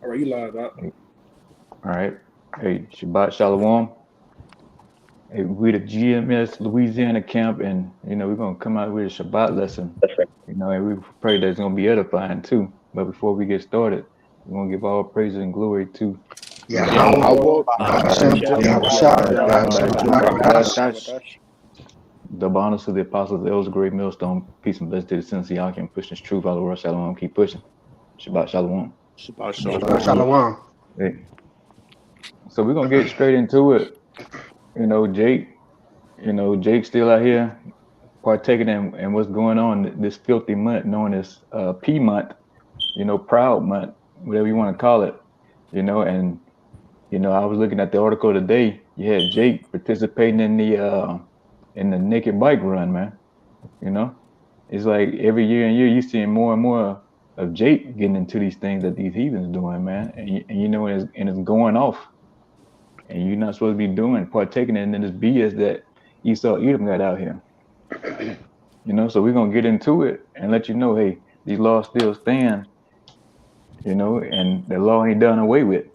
All right, you live out. All right. Hey, Shabbat Shalom. Hey, we the GMS Louisiana camp, and we're gonna come out with a Shabbat lesson. And we pray that it's gonna be edifying too. But before we get started, we're gonna give all praises and glory to Yahweh, Yahweh, Bahashem, Yahushua, Bahashem, Barakash. double honors to the apostles, the elders, great millstone, peace and blessings to the sons of Yahweh, pushing this truth, all the world, shalom, keep pushing. Shabbat Shalom. Shabbat Shabbat Shalom. Shalom. Hey. So we're gonna get straight into it. Jake, Jake's still out here partaking in what's going on this filthy month known as P month, proud month, whatever you want to call it, and I was looking at the article today. You had Jake participating in the naked bike run, man. It's like every year and year you seeing more and more of Jake getting into these things that these heathens doing, man, and it's going off, and you're not supposed to be doing partaking in this BS that Esau Edom got out here. So we're gonna get into it and let you know, hey, these laws still stand, and the law ain't done away with.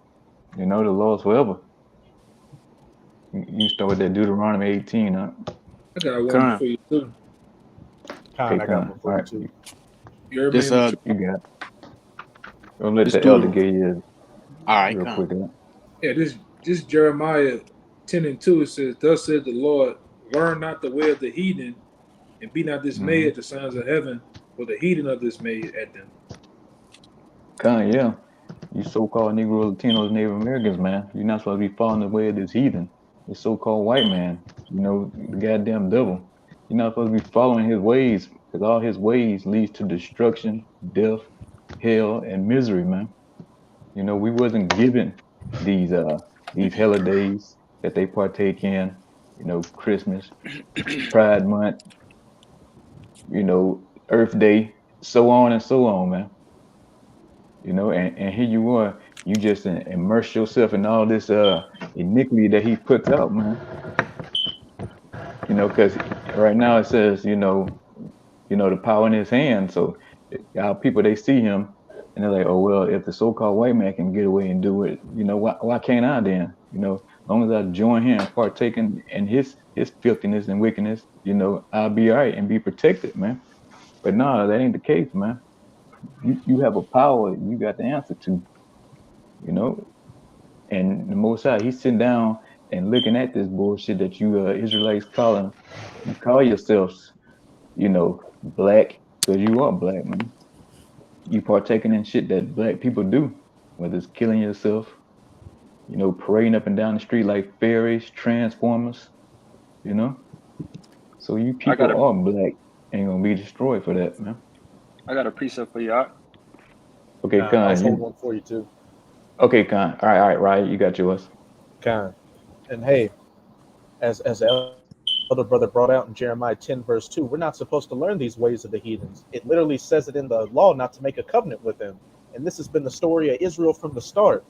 The law's forever. You start with that Deuteronomy 18, huh? I got one Con. for you too. Con, I got one for you All right. too. You heard This me? You got it. Gonna let This the dude- elder get his All right, real Con. quick. Huh? Yeah, this Jeremiah 10:2, it says, "Thus said the Lord, learn not the way of the heathen, and be not dismayed at the signs of heaven, for the heathen are dismayed at them." Yeah. You so-called Negro, Latinos, Native Americans, man. You're not supposed to be following the way of this heathen, this so-called white man. The goddamn devil. You're not supposed to be following his ways, because all his ways leads to destruction, death, hell, and misery, man. We wasn't given these holidays that they partake in. Christmas, Pride Month, Earth Day, so on and so on, man. And here you are, you just immerse yourself in all this iniquity that he puts out, man. Because right now it says, the power in his hand. So our people, they see him and they're like, oh well, if the so-called white man can get away and do it, why can't I then? As long as I join him, partaking in his filthiness and wickedness, I'll be all right and be protected, man. But no, that ain't the case, man. You have a power you got the answer to, you know. And the Most High, he's sitting down and looking at this bullshit that you Israelites you call yourselves, black, because you are black, man. You partaking in shit that black people do, whether it's killing yourself, parading up and down the street like fairies, transformers, you know. So you people are black, ain't gonna be destroyed for that, man. I got a precept for y'all. Okay, Con, I was holding Khan. one for you too. Okay, Khan. All right, Ryan, you got yours. Con. And hey, as the elder brother brought out in Jeremiah 10, verse 2, we're not supposed to learn these ways of the heathens. It literally says it in the law not to make a covenant with them. And this has been the story of Israel from the start.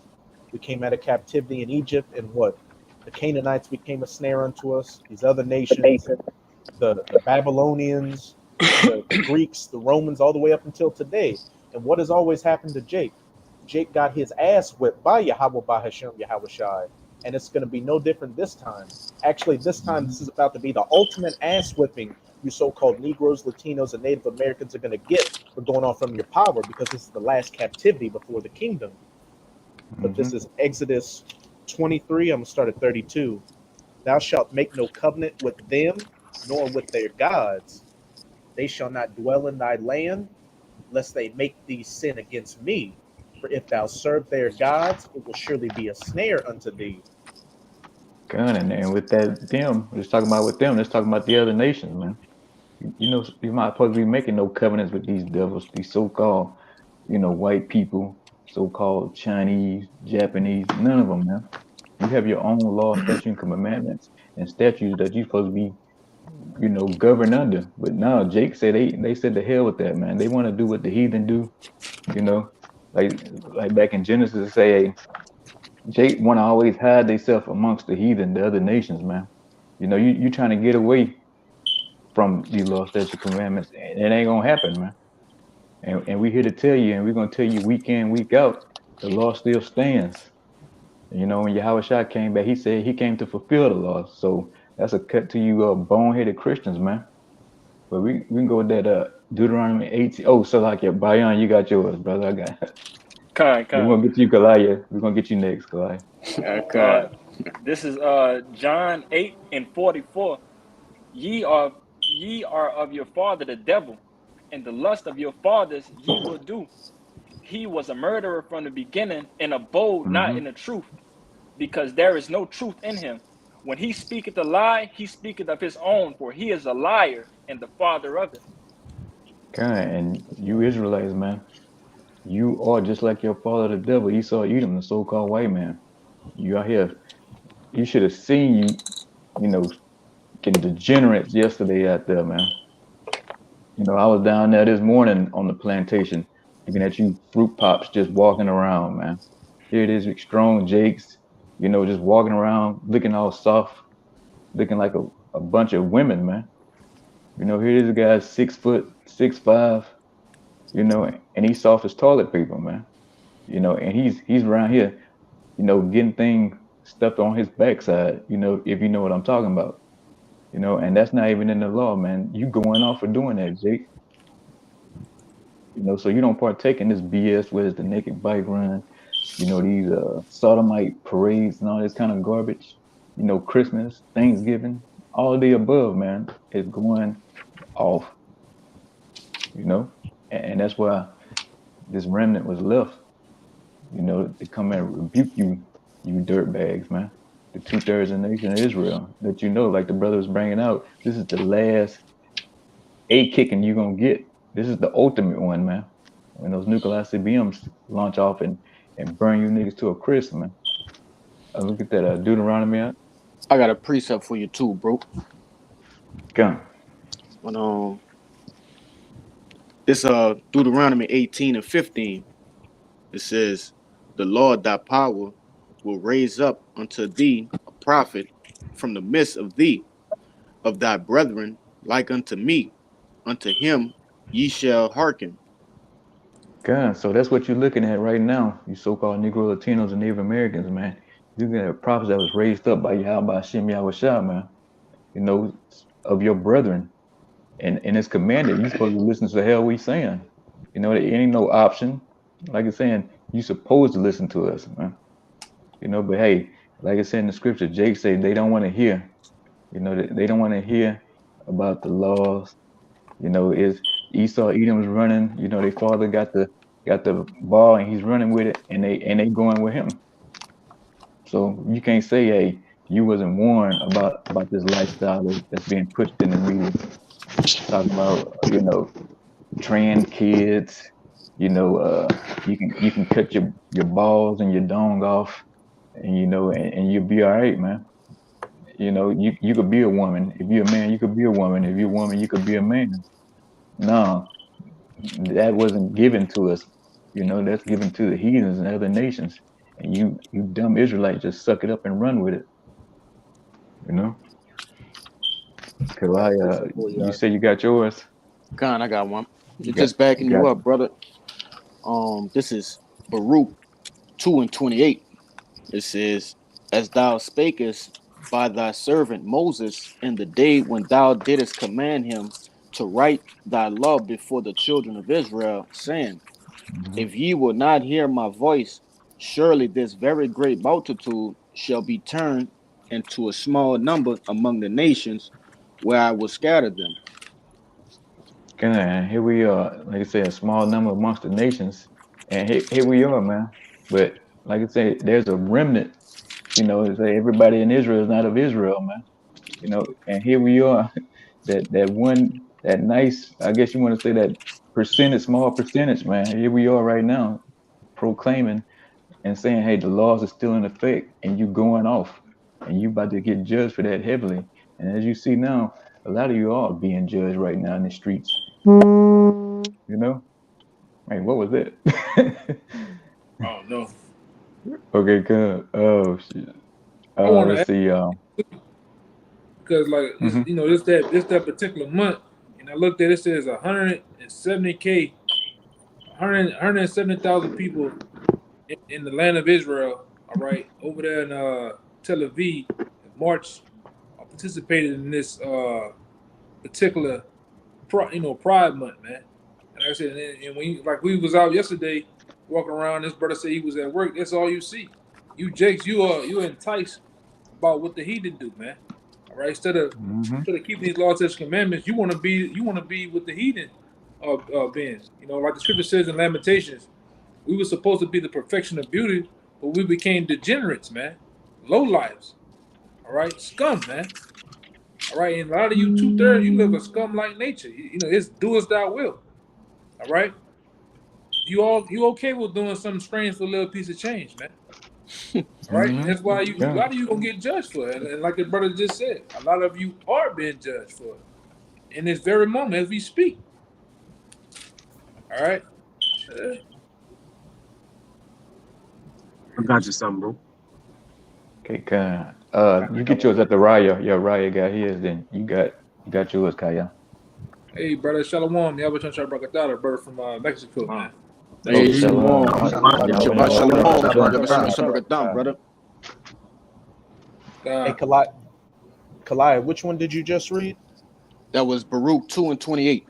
We came out of captivity in Egypt, and what? The Canaanites became a snare unto us. These other nations, the Babylonians, the Greeks, the Romans, all the way up until today. And what has always happened to Jake? Jake got his ass whipped by Yahweh, by Hashem, Yahweh Shai. And it's going to be no different this time. Actually, this time, this is about to be the ultimate ass whipping you so-called Negroes, Latinos, and Native Americans are going to get for going off from your power, because this is the last captivity before the kingdom. But this is Exodus 23. I'm going to start at 32. Thou shalt make no covenant with them, nor with their gods. They shall not dwell in thy land, lest they make thee sin against me. For if thou serve their gods, it will surely be a snare unto thee. Khan, and with that, let's talk about with them. Let's talk about the other nations, man. You're not supposed to be making no covenants with these devils, these so-called, white people, so-called Chinese, Japanese, none of them, man. You have your own law, statutes, and commandments, and statutes that you're supposed to be, governed under. But now Jake said they said the hell with that, man. They want to do what the heathen do, you know, like back in Genesis, say, hey, Jake want to always hide themselves amongst the heathen, the other nations, man. You trying to get away from these law, statutes, commandments, and it ain't gonna happen, man. And we here to tell you, and we're gonna tell you week in, week out, the law still stands. You know, when Yahushua came back, he said he came to fulfill the law. So that's a cut to you boneheaded Christians, man. But we can go with that Deuteronomy 18. Oh, so like your Bayan, you got yours, brother. I got we're Con. gonna get you Kalaya. We're gonna get you next, Kalaya. This is John 8:44. Ye are of your father the devil, and the lust of your fathers ye will do. He was a murderer from the beginning, and abode not in the truth, because there is no truth in him. When he speaketh a lie, he speaketh of his own, for he is a liar and the father of it. Okay, and you Israelites, man, you are just like your father, the devil, Esau, Edom, the so-called white man. You out here. You should have seen you know, getting degenerates yesterday out there, man. You know, I was down there this morning on the plantation, looking at you fruit pops just walking around, man. Here it is, strong Jakes, you know, just walking around, looking all soft, looking like a bunch of women, man. You know, here this guy's 6 foot, 6'5", you know, and he's soft as toilet paper, man. You know, and he's around here, you know, getting things stuffed on his backside, you know, if you know what I'm talking about. You know, and that's not even in the law, man. You going off for doing that, Jake. You know, so you don't partake in this BS, where it's the naked bike run, you know, these sodomite parades and all this kind of garbage. You know, Christmas, Thanksgiving, all of the above, man, is going off. You know, and that's why this remnant was left. You know, to come and rebuke you, you dirt bags, man. The 2/3 of the nation of Israel, that you know, like the brother was bringing out, this is the last A kicking you're gonna get. This is the ultimate one, man. When those nuclear ICBMs launch off and burn you niggas to a crisp, man. Look at that Deuteronomy out. I got a precept for you too, bro. Gun. When this Deuteronomy 18:15. It says, "The Lord thy power will raise up unto thee a prophet from the midst of thee, of thy brethren, like unto me. Unto him ye shall hearken." Gun. So that's what you're looking at right now, you so-called Negro Latinos and Native Americans, man. You're looking at a prophet that was raised up by Yahweh Shem Yahushua, man. You know, of your brethren. And it's commanded. You're supposed to listen to the hell we saying. You know, there ain't no option. Like I'm saying, you supposed to listen to us, man. You know, but hey, like I said in the scripture, Jake said they don't want to hear. You know, they don't want to hear about the laws. You know, is Esau Edom's running. You know, their father got the ball and he's running with it, and they going with him. So you can't say, hey, you wasn't warned about this lifestyle that's being pushed in the media. Talking about, you know, trans kids. You know, you can cut your balls and your dong off, and you know, and you'll be all right, man. You know, you could be a woman. If you're a man, you could be a woman. If you're a woman, you could be a man. No, that wasn't given to us. You know, that's given to the heathens and other nations. And you dumb Israelites just suck it up and run with it. You know? Cause you said you got yours. God, I got one. Just backing you up, brother. This is Baruch 2:28. It says, "As thou spakest by thy servant Moses in the day when thou didst command him to write thy law before the children of Israel, saying, If ye will not hear my voice, surely this very great multitude shall be turned into a small number among the nations where I will scatter them." And here we are, like I said, a small number amongst the nations, and here we are, man. But like I said, there's a remnant. You know, say everybody in Israel is not of Israel, man. You know, and here we are, that nice, I guess you want to say that small percentage, man. Here we are right now, proclaiming and saying, hey, the laws are still in effect, and you going off, and you about to get judged for that heavily. And as you see now, a lot of you are being judged right now in the streets. You know? Hey, what was that? Oh no. Okay, good. Oh shit. Let's see. Because like you know, this that particular month, and I looked at it, says 170K, 170,000 people in the land of Israel, all right, over there in Tel Aviv, in March, I participated in this particular Pride Month, man. And like I said, and we was out yesterday walking around. This brother said he was at work. That's all you see. You Jakes, you enticed about what the heathen do, man. All right, instead of keeping these laws and commandments, you want to be with the heathen being. Like the scripture says in Lamentations, we were supposed to be the perfection of beauty, but we became degenerates, man. Low lives. All right, scum, man. All right, and a lot of you 2/3, you live a scum-like nature. It's do as thou will. All right, you okay with doing something strange for a little piece of change, man? All right, and that's why a lot of you gonna get judged for it. And like the brother just said, a lot of you are being judged for it in this very moment as we speak. All right. I got you something, bro. Okay, Kyle. You get yours at the Raya. Yeah, Raya got his. Then you got yours, Kaya. Hey, brother, Shalom. Yeah, we're trying to brother from Mexico, man. Hey, Shalom. Brother. Hey, Kalai, which one did you just read? That was Baruch 2:28.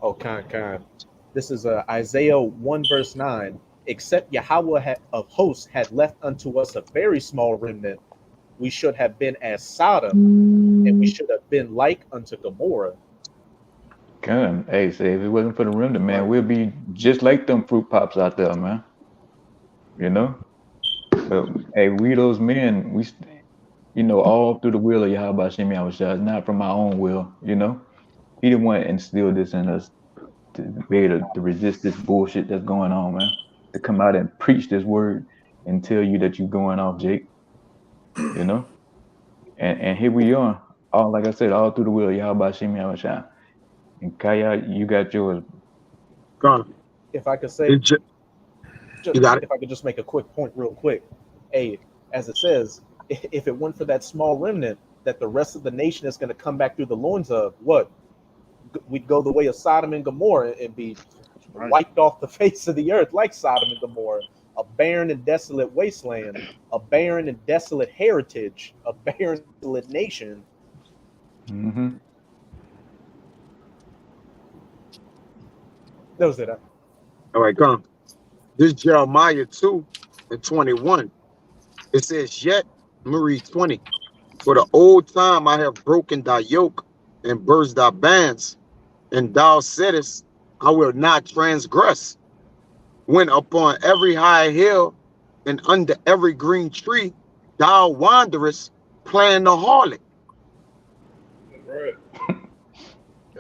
Oh, kind. This is Isaiah 1 verse 9. Except Yahweh of hosts had left unto us a very small remnant, we should have been as Sodom, and we should have been like unto Gomorrah. Come, hey, say if it wasn't for the remnant, man, we'll be just like them fruit pops out there, man. But hey, we those men, we, all through the will of Yahweh Hashem Yahushua, not from our own will. He didn't want to instill this in us to be able to resist this bullshit that's going on, man. To come out and preach this word and tell you that you're going off, Jake. And here we are, like I said, all through the will of Yahweh Hashem Yahushua. And Kaya, you got yours. Go on. If I could say, you got it. If I could just make a quick point real quick. Hey, as it says, if it weren't for that small remnant that the rest of the nation is going to come back through the loins of, what? We'd go the way of Sodom and Gomorrah and be wiped off the face of the earth like Sodom and Gomorrah, a barren and desolate wasteland, a barren and desolate heritage, a barren and desolate nation. That was it. All right, come. This is Jeremiah 2:21. It says, yet, Marie 20, for the old time I have broken thy yoke and burst thy bands, and thou saidest, I will not transgress. When upon every high hill and under every green tree thou wanderest, playing the harlot. Right.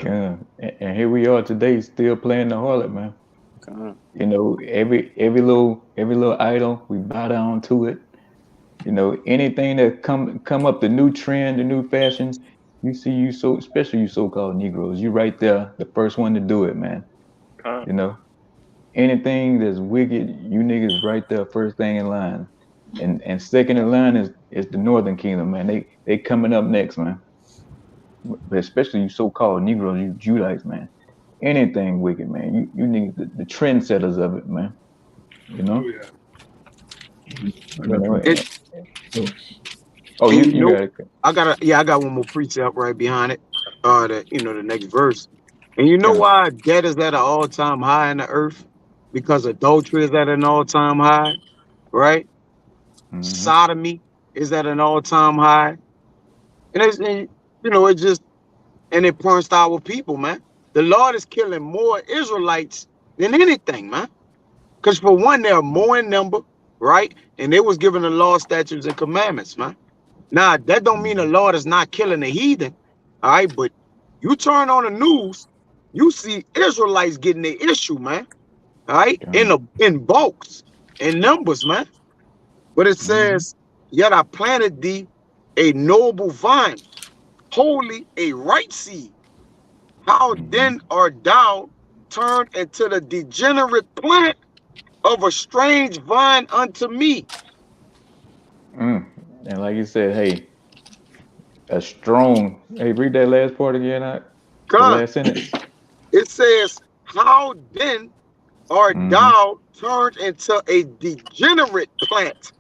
Yeah. And here we are today, still playing the harlot, man. Every little idol, we bow down to it. Anything that come up, the new trend, the new fashion, you see, especially you so-called Negroes, you right there, the first one to do it, man. Anything that's wicked, you niggas right there, first thing in line. And second in line is the Northern Kingdom, man. They coming up next, man. But especially you so-called Negroes, you Judites, man. Anything wicked, man. You niggas, the trendsetters of it, man. I got one more precept right behind it. The next verse. And you know why debt is at an all-time high in the earth? Because adultery is at an all-time high, right? Sodomy is at an all-time high. And it points to our people, man. The Lord is killing more Israelites than anything, man. Because for one, they are more in number, right? And they was given the law, statutes, and commandments, man. Now, that don't mean the Lord is not killing the heathen, all right? But you turn on the news, you see Israelites getting the issue, man, all right? In bulks, in numbers, man. But it says, yet I planted thee a noble vine, wholly a right seed. How then art thou turned into the degenerate plant of a strange vine unto me? And like you said, hey, a strong. Hey, read that last part again. The last sentence. It says, how then art thou turned into a degenerate plant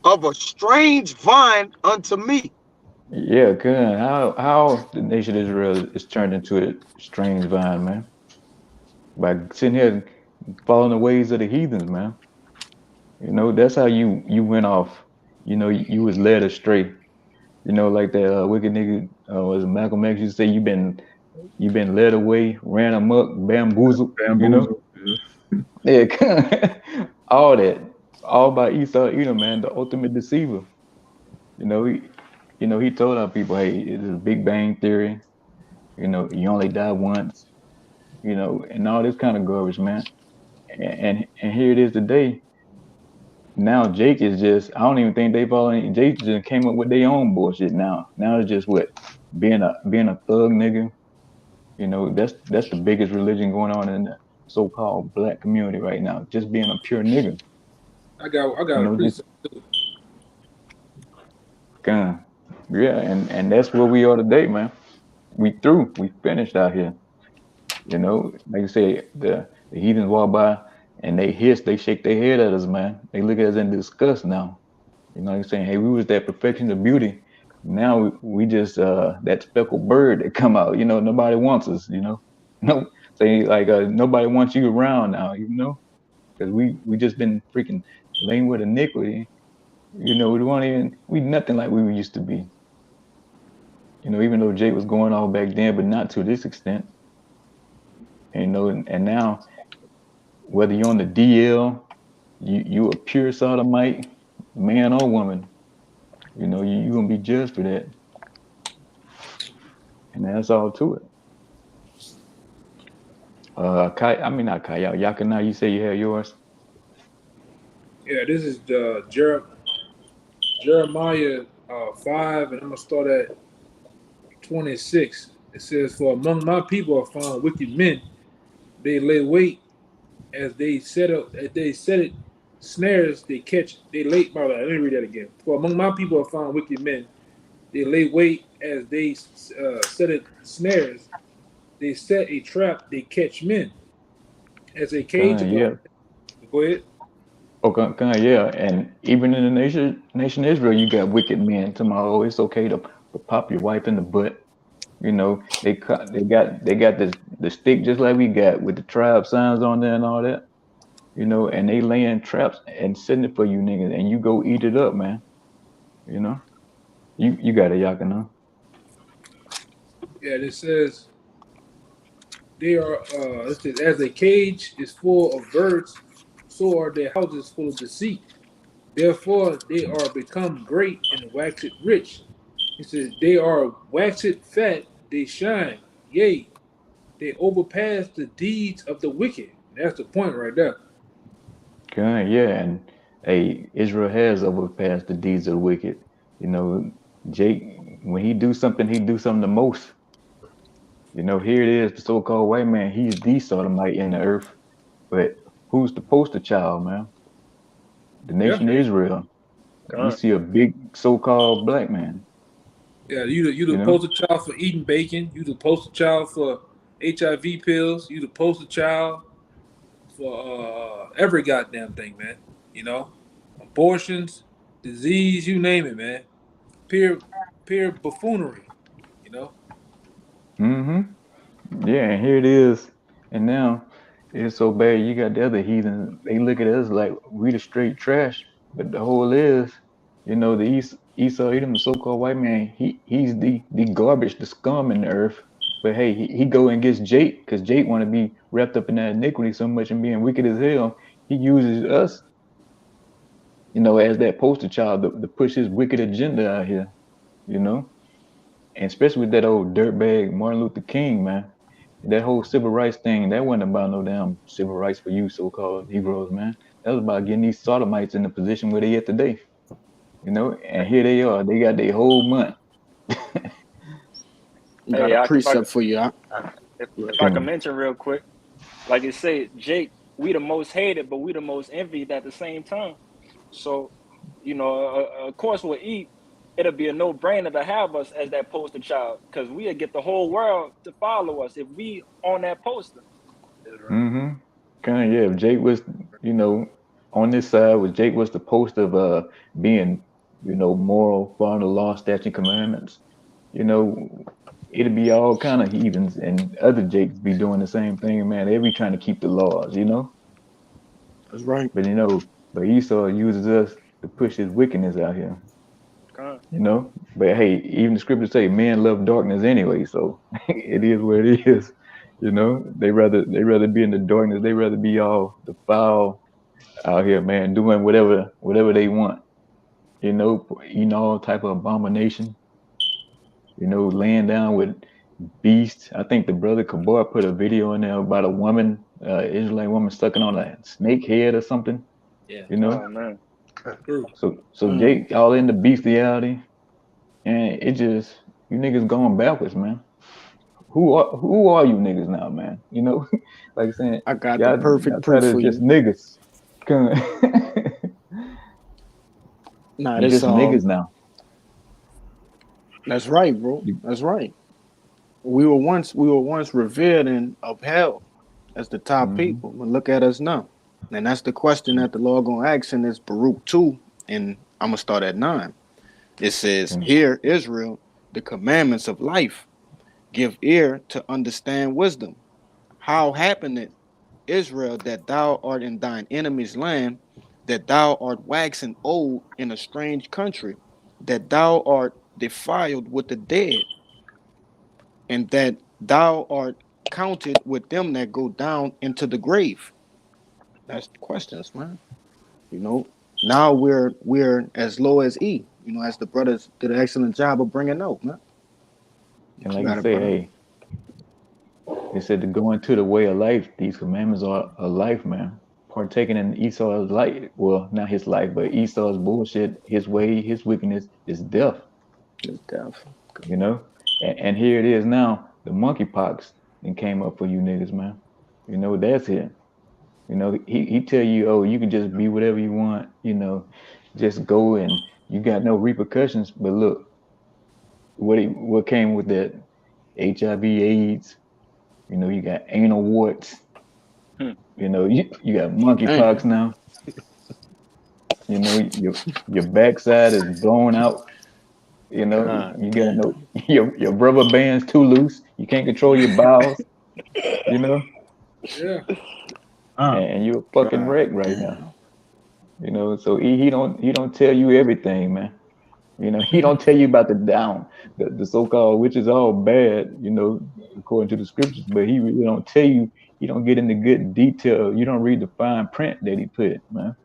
of a strange vine unto me. Yeah, good. How the nation of Israel is turned into a strange vine, man? By sitting here following the ways of the heathens, man. You know, that's how you went off. You know, you was led astray. You know, like that wicked nigga was it Malcolm X used to say you've been led away, ran amok, bamboozled. You know, Bamboozle. yeah, all that, all by Esau Edom, man, the ultimate deceiver. You know, he told our people, hey, it's a Big Bang Theory. You know, you only die once. You know, and all this kind of garbage, man. And here it is today. Now Jake is just I don't even think they following Jake just came up with their own bullshit now. Now it's just what being a thug nigga. You know, that's the biggest religion going on in the so called black community right now. Just being a pure nigga. I You got a know, just precept too. gun. Yeah, and that's where we are today, man. We through. We finished out here. You know, like you say, the heathens walk by and they hiss, they shake their head at us, man. They look at us in disgust now. You know what I'm saying? Hey, we was that perfection of beauty. Now we just that speckled bird that come out. You know, nobody wants us. You know, no, say like nobody wants you around now. You know, because we just been freaking laying with iniquity. You know, we nothing like we used to be. You know, even though Jake was going on back then, but not to this extent. And, you know, and now whether you're on the DL, you a pure sodomite, man or woman. You know, you gonna be judged for that. And that's all to it. I mean not Kai, Yakana, you say you had yours? Yeah, this is the Jeremiah 5, and I'm gonna start at 26. It says, "For among my people are found wicked men; they lay wait as they set it snares they catch they lay." Let me read that again. "For among my people are found wicked men; they lay wait as they set it snares. They set a trap; they catch men as a cage about." Yeah. Go ahead. Okay, yeah. And even in the nation Israel, you got wicked men. Tomorrow, oh, it's okay to pop your wife in the butt. You know, they got the stick just like we got with the tribe signs on there and all that. You know, and they laying traps and setting it for you niggas, and you go eat it up, man. You know, you got a yakana. Yeah, it says they are. It says, as a cage is full of birds, so are their houses full of deceit. Therefore, they are become great and waxed rich. He says, they are waxed fat, they shine. Yea, they overpass the deeds of the wicked. That's the point right there. Okay, yeah, and hey, Israel has overpassed the deeds of the wicked. You know, Jake, when he do something the most. You know, here it is, the so-called white man. He's the sodomite in the earth, but who's the poster child, man? The Yeah. nation of Israel. We God. see a big so-called black man. Yeah, you You the know, poster child for eating bacon. You the poster child for HIV pills. You the poster child for every goddamn thing, man. You know, abortions, disease, you name it, man. Pure, pure buffoonery. You know. mm-hmm. Yeah, and here it is, and now it's so bad. You got the other heathen. They look at us like we the straight trash, but the whole is, you know, the Esau Edom, the so-called white man. He's the garbage, the scum in the earth. But hey, he go and gets Jake because Jake want to be wrapped up in that iniquity so much and being wicked as hell. He uses us, you know, as that poster child to push his wicked agenda out here. You know, and especially with that old dirtbag Martin Luther King, man. That whole civil rights thing, that wasn't about no damn civil rights for you so-called Negroes, man. That was about getting these sodomites in the position where they at today. You know, and here they are. They got their whole month. Got Hey, a if I precept for you. if I can mention real quick, like it said, Jake, we the most hated, but we the most envied at the same time. So, of course, with E, it'll be a no-brainer to have us as that poster child because we'll get the whole world to follow us if we on that poster. That's right. Mm-hmm. Kind of, yeah. If Jake was you know, on this side was Jake was the post of being, you know, moral, following the law, statute, and commandments. You know, it'd be all kind of heathens and other Jakes be doing the same thing, man. They be trying to keep the laws, you know. That's right. But you know, but Esau uses us to push his wickedness out here. You know, but hey, even the scriptures say men love darkness anyway, so it is what it is. You know, they rather be in the darkness. They rather be all the foul out here, man, doing whatever they want. You know, eating all type of abomination. You know, laying down with beasts. I think the brother Kabar put a video in there about a woman, Israelite woman, sucking on a snake head or something. Yeah. You know. Oh man. True. So Jake all in the bestiality. And it just, you niggas going backwards, man. Who are you niggas now, man? You know, like I'm saying, I got the perfect proof for just you. niggas. Nah, you this just niggas now. That's right, bro. That's right. We were once revered and upheld as the top people, but look at us now. And that's the question that the Lord gonna ask in this Baruch 2, and I'm gonna start at 9. It says, "Hear, Israel, the commandments of life. Give ear to understand wisdom. How happened it, Israel, that thou art in thine enemy's land, that thou art waxen old in a strange country, that thou art defiled with the dead, and that thou art counted with them that go down into the grave?" That's the questions, man. You know, now we're as low as E. You know, as the brothers did an excellent job of bringing out, man. And like I say, hey, they said to go into the way of life. These commandments are a life, man. Partaking in Esau's life, well, not his life, but Esau's bullshit, his way, his wickedness is death. It's death. You know, and here it is now. The monkeypox and came up for you niggas, man. You know that's it. You know he tell you, oh, you can just be whatever you want. You know, just go and you got no repercussions. But look, what came with that? HIV, AIDS. You know, you got anal warts. You know, you got monkeypox now. You know, your backside is blown out. You know, you got no your rubber band's too loose. You can't control your bowels. You know, Yeah. and you're a fucking wreck right now. You know, so he don't tell you everything, man. You know, he don't tell you about the so-called, which is all bad, you know, according to the scriptures, but he really don't tell you. He don't get into good detail. You don't read the fine print that he put, man.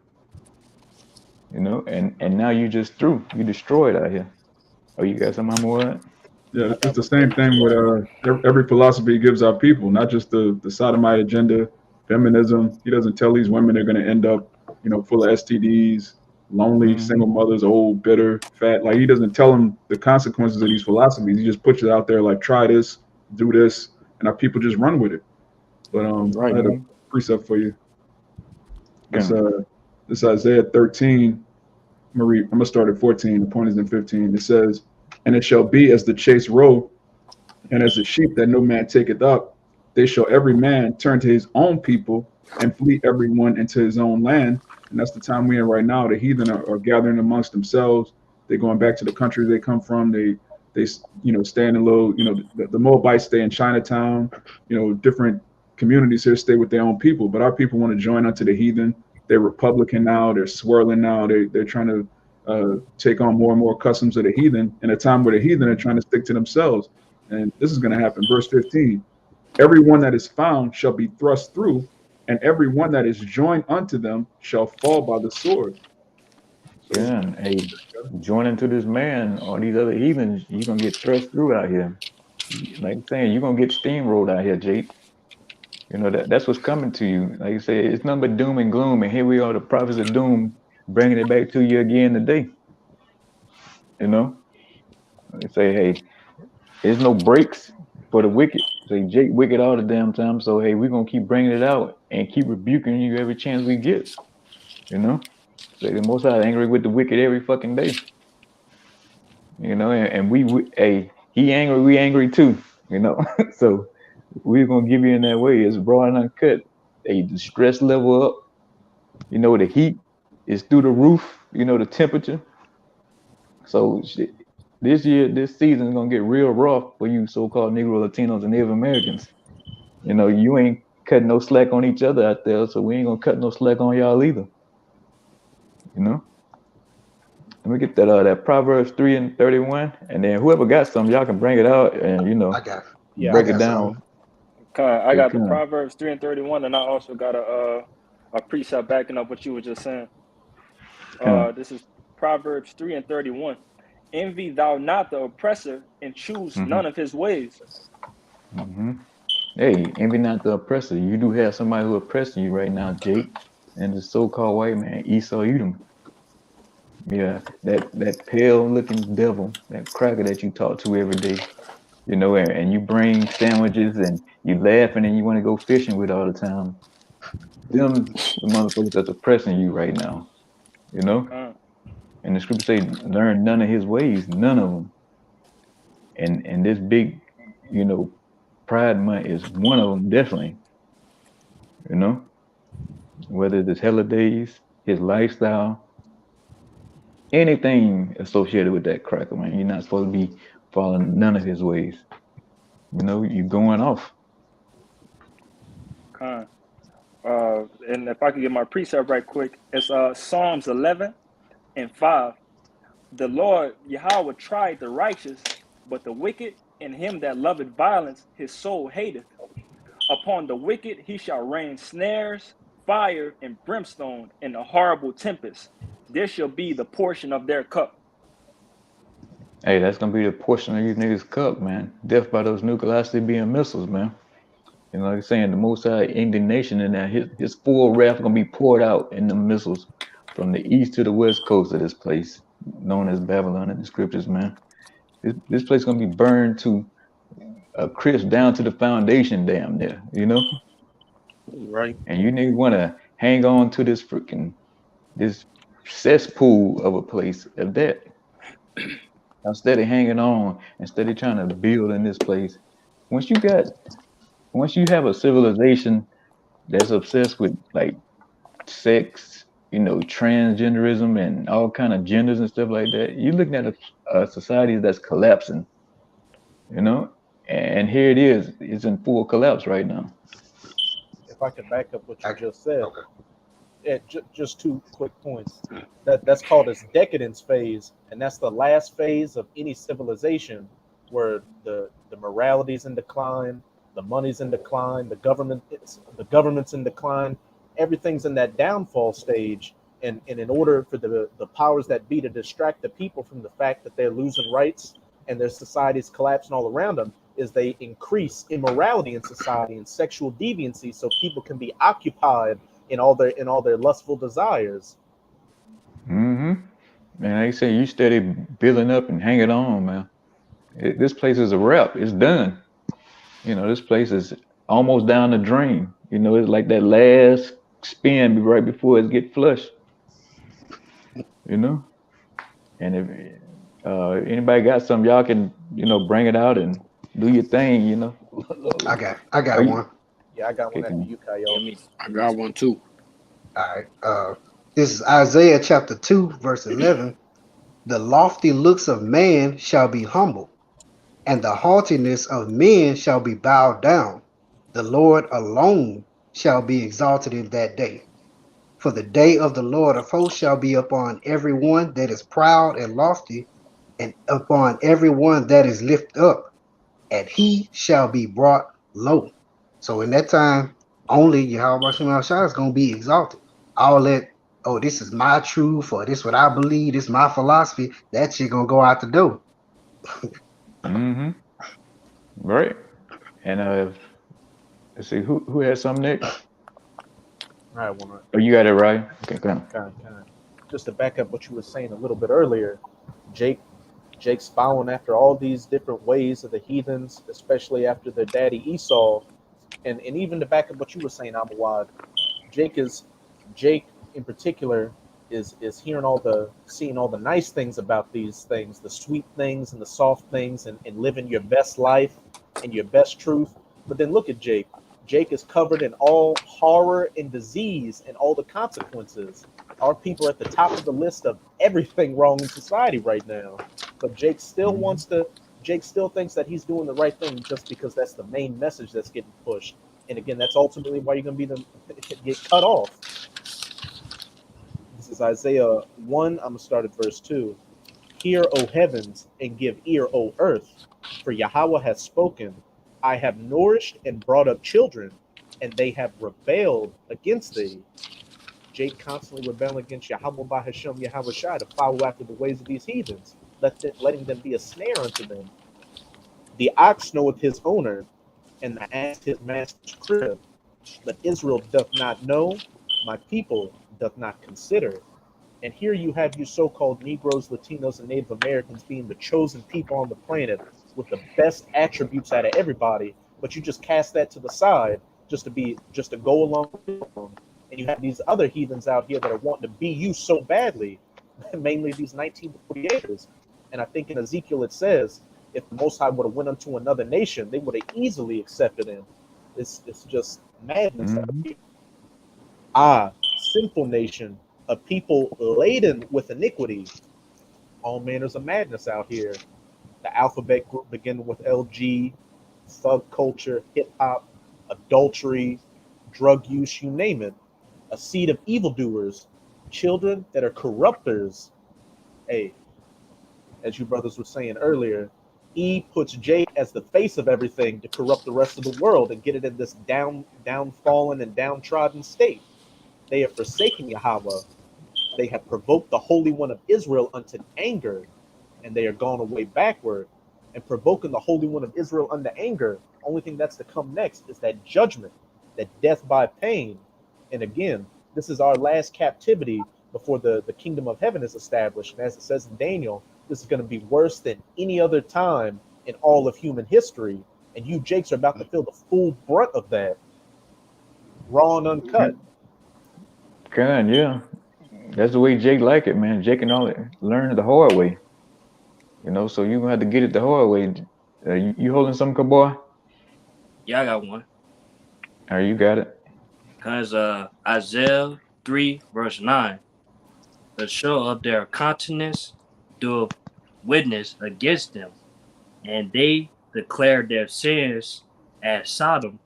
You know, and now you just through. You destroyed out here. Oh, you got something more? Yeah, it's the same thing with every philosophy he gives our people, not just the sodomite agenda, feminism. He doesn't tell these women they're going to end up, you know, full of STDs, lonely, single mothers, old, bitter, fat. Like, he doesn't tell them the consequences of these philosophies. He just puts it out there like, try this, do this, and our people just run with it. But I had a precept for you. This Isaiah 13. I'm gonna start at 14. The point is in 15. It says, "And it shall be as the chase roe, and as the sheep that no man taketh up, they shall every man turn to his own people, and flee everyone into his own land." And that's the time we're in right now. The heathen are gathering amongst themselves. They're going back to the countries they come from. They you know, stay in a little, you know, the Moabites stay in Chinatown. You know, different communities here stay with their own people. But our people want to join unto the heathen. They're Republican now. They're swirling now. They're trying to take on more and more customs of the heathen in a time where the heathen are trying to stick to themselves. And this is going to happen. Verse 15, "Everyone that is found shall be thrust through, and everyone that is joined unto them shall fall by the sword." So, yeah, and hey, joining to this man or these other heathens, you're going to get thrust through out here. Like I'm saying, you're going to get steamrolled out here, Jake. You know, that's what's coming to you. Like you say, it's nothing but doom and gloom. And here we are, the prophets of doom, bringing it back to you again today. You know, they say, hey, there's no breaks for the wicked. Say, Jake wicked all the damn time. So, hey, we're going to keep bringing it out and keep rebuking you every chance we get. You know, say the Most High angry with the wicked every fucking day. You know, and hey, he angry, we angry too. You know, so we're going to give you in that way. It's raw and uncut. Hey, the stress level up. You know, the heat is through the roof. You know, the temperature. So shit, this season is gonna get real rough for you so-called Negro, Latinos, and Native Americans. You know, you ain't cutting no slack on each other out there, so we ain't gonna cut no slack on y'all either. You know. Let me get that Proverbs 3:31, and then whoever got some, y'all can bring it out and I got, Yeah, break I it got down. some. I Okay, got the come. Proverbs 3:31, and I also got a precept backing up what you were just saying. This is Proverbs 3:31. Envy thou not the oppressor, and choose Mm-hmm. none of his ways. Mm-hmm. Hey, envy not the oppressor. You do have somebody who oppressing you right now, Jake, and the so-called white man, Esau Edom. Yeah, that pale-looking devil, that cracker that you talk to every day, you know, and you bring sandwiches and you laughing and you want to go fishing with all the time. Them the motherfuckers that's oppressing you right now, you know. And the scripture say, learn none of his ways, none of them. And this big, you know, Pride Month is one of them, definitely. You know, whether it's his holidays, his lifestyle, anything associated with that cracker, man. You're not supposed to be following none of his ways. You know, you're going off. And if I could get my precept right quick, it's Psalms 11:5. The Lord Yahweh tried the righteous, but the wicked and him that loveth violence, his soul hateth. Upon the wicked he shall rain snares, fire, and brimstone, and a horrible tempest. This shall be the portion of their cup. Hey, that's gonna be the portion of you niggas' cup, man. Death by those nuclear being missiles, man. You know, like I'm saying, the Most High indignation in that his full wrath gonna be poured out in the missiles from the east to the west coast of this place, known as Babylon in the scriptures, man. This place gonna be burned to a crisp down to the foundation, damn near, you know. Right. And you niggas wanna hang on to this cesspool of a place of that instead of hanging on, instead of trying to build in this place. Once you got, once you have a civilization that's obsessed with like sex, you know, transgenderism and all kind of genders and stuff like that, you're looking at a society that's collapsing, you know. And here it is, it's in full collapse right now. if I could back up what you I, just said, okay. just two quick points. That's called its decadence phase, and that's the last phase of any civilization where the morality's in decline, the money's in decline, the government's in decline, everything's in that downfall stage. And in order for the powers that be to distract the people from the fact that they're losing rights and their society's collapsing all around them, is they increase immorality in society and sexual deviancy so people can be occupied in all their lustful desires. Mm-hmm. Man, like I say, you steady building up and hanging on, man. This place is a wrap. It's done. You know, this place is almost down the drain. You know, it's like that last spin right before it get flushed. You know, and if anybody got some, y'all can, you know, bring it out and do your thing. You know. I Are got you one. Yeah, I got one after kicking? you, Kyle. I got one too. All right. This is Isaiah chapter 2, verse 11. The lofty looks of man shall be humbled, and the haughtiness of men shall be bowed down. The Lord alone shall be exalted in that day. For the day of the Lord of hosts shall be upon every one that is proud and lofty, and upon every one that is lifted up, and he shall be brought low. So in that time, only Yahweh Shem Shah is going to be exalted. All that, oh, this is my truth, or this what I believe, this is my philosophy, that shit going to go out the door. Mm-hmm. Right. And let's see who has something next. I want to Oh, you got it right. Okay, go on. kind of just to back up what you were saying a little bit earlier. Jake's following after all these different ways of the heathens, especially after their daddy Esau, and even to back up what you were saying, Amawad, Jake in particular is hearing seeing all the nice things about these things, the sweet things and the soft things, and living your best life and your best truth. But then look at Jake. Jake is covered in all horror and disease and all the consequences. Our people are at the top of the list of everything wrong in society right now. But Jake still Jake still thinks that he's doing the right thing just because that's the main message that's getting pushed. And again, that's ultimately why you're going to get cut off. This is Isaiah 1. I'm going to start at verse 2. Hear, O heavens, and give ear, O earth, for Yahweh has spoken. I have nourished and brought up children, and they have rebelled against thee. Jake constantly rebelling against Yahweh by Hashem Yahweh Shai to follow after the ways of these heathens, letting them be a snare unto them. The ox knoweth his owner, and the ass his master's crib. But Israel doth not know, my people doth not consider. And here you have you so-called Negroes, Latinos, and Native Americans being the chosen people on the planet with the best attributes out of everybody, but you just cast that to the side just to go along with them. And you have these other heathens out here that are wanting to be you so badly, mainly these 1948ers. And I think in Ezekiel it says, if the Most High would have went unto another nation, they would have easily accepted him. It's just madness. Sinful nation, a people laden with iniquity. All manners of madness out here. The alphabet group beginning with LG, thug culture, hip hop, adultery, drug use, you name it. A seed of evildoers, children that are corrupters. Hey, as you brothers were saying earlier, E puts Jake as the face of everything to corrupt the rest of the world and get it in this downfallen and downtrodden state. They have forsaken Yahweh. They have provoked the Holy One of Israel unto anger, and they are gone away backward. And provoking the Holy One of Israel unto anger, only thing that's to come next is that judgment, that death by pain. And again, this is our last captivity before the kingdom of heaven is established. And as it says in Daniel, this is going to be worse than any other time in all of human history. And you Jakes are about to feel the full brunt of that. Raw and uncut. God, yeah. That's the way Jake like it, man. Jake can only learn the hard way. You know, so you're going to have to get it the hard way. You holding something, boy? Yeah, I got one. All right, you got it. Because Isaiah 3, verse 9. The show of their countenance doeth witness against them, and they declare their sins as Sodom.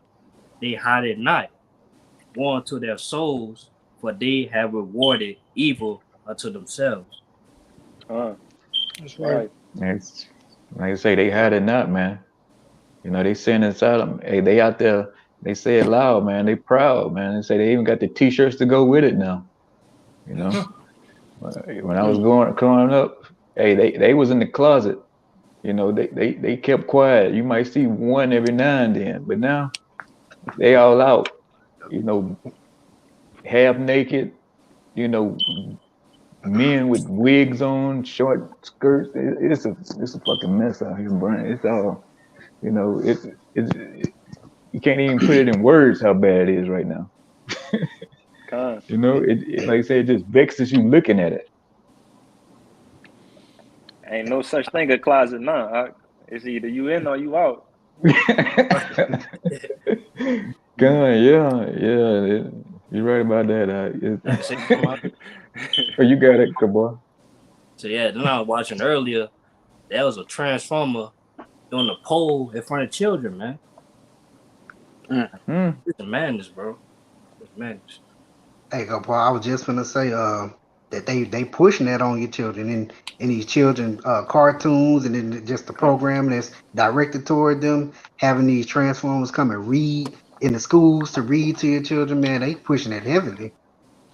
They hide it not. Woe unto their souls, for they have rewarded evil unto themselves. That's right. It's, like I say, they hide it not, man. You know, they sin inside them. Hey, they out there, they say it loud, man. They proud, man. They say they even got the t-shirts to go with it now. You know? When I was growing up, hey, they was in the closet. You know, they kept quiet. You might see one every now and then, but now they all out. You know, half naked. You know, men with wigs on, short skirts. It's a fucking mess out here, Brian. It's all, you know, it's you can't even put it in words how bad it is right now. You know, it like I say, it just vexes you looking at it. Ain't no such thing as closet now. It's either you in or you out. God, yeah, you're right about that. Oh, you got it, good boy. So yeah, then I was watching earlier. That was a transformer doing a pole in front of children, man. It's a madness, bro. It's madness. Hey, good boy. I was just gonna say that they pushing that on your children in these children cartoons, and then just the program that's directed toward them, having these transformers come and read in the schools to read to your children. Man, they pushing it heavily.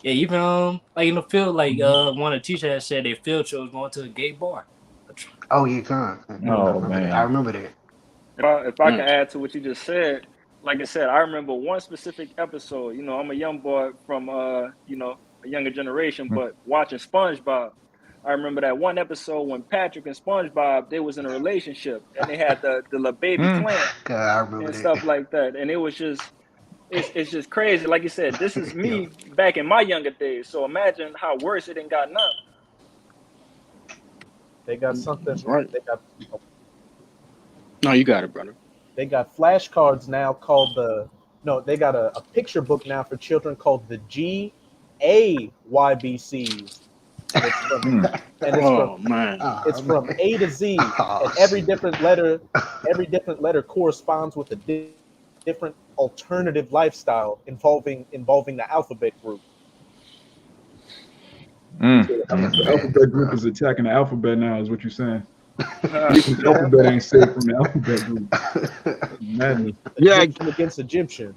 Yeah, even like in the field, like one of the teachers had said their field trip was going to a gay bar. Oh, you can't. Oh man, I remember that. If I can add to what you just said, like I said, I remember one specific episode. You know, I'm a young boy from you know, a younger generation, but watching SpongeBob, I remember that one episode when Patrick and SpongeBob, they was in a relationship and they had the little baby plant and stuff like that, and it was just. It's just crazy. Like you said, this is me back in my younger days. So imagine how worse it ain't got now. They got something. Right. They got. No, you got it, brother. They got flashcards now called the No, they got a picture book now for children called the GAYBCs, and it's from Oh man. it's from A to Z, Oh, and every shit. different letter corresponds with a different alternative lifestyle involving the alphabet group. The alphabet group is attacking the alphabet now, is what you're saying. Even the alphabet ain't safe from the alphabet group. Madness. Yeah, Egyptian against Egyptian.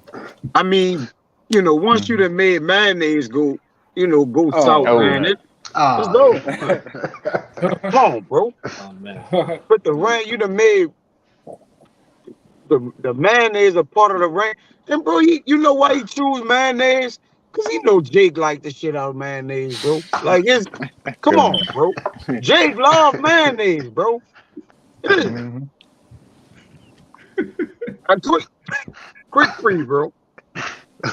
I mean, once you done made mayonnaise go south, Oh man, man. it's over. Come on, bro. Oh man. But the rain, you done made the mayonnaise a part of the rain. And bro, you know why he choose mayonnaise? Cause he know Jake like the shit out of mayonnaise, bro. Like come on, bro. Jake love mayonnaise, bro. Mhm. Quick free, bro.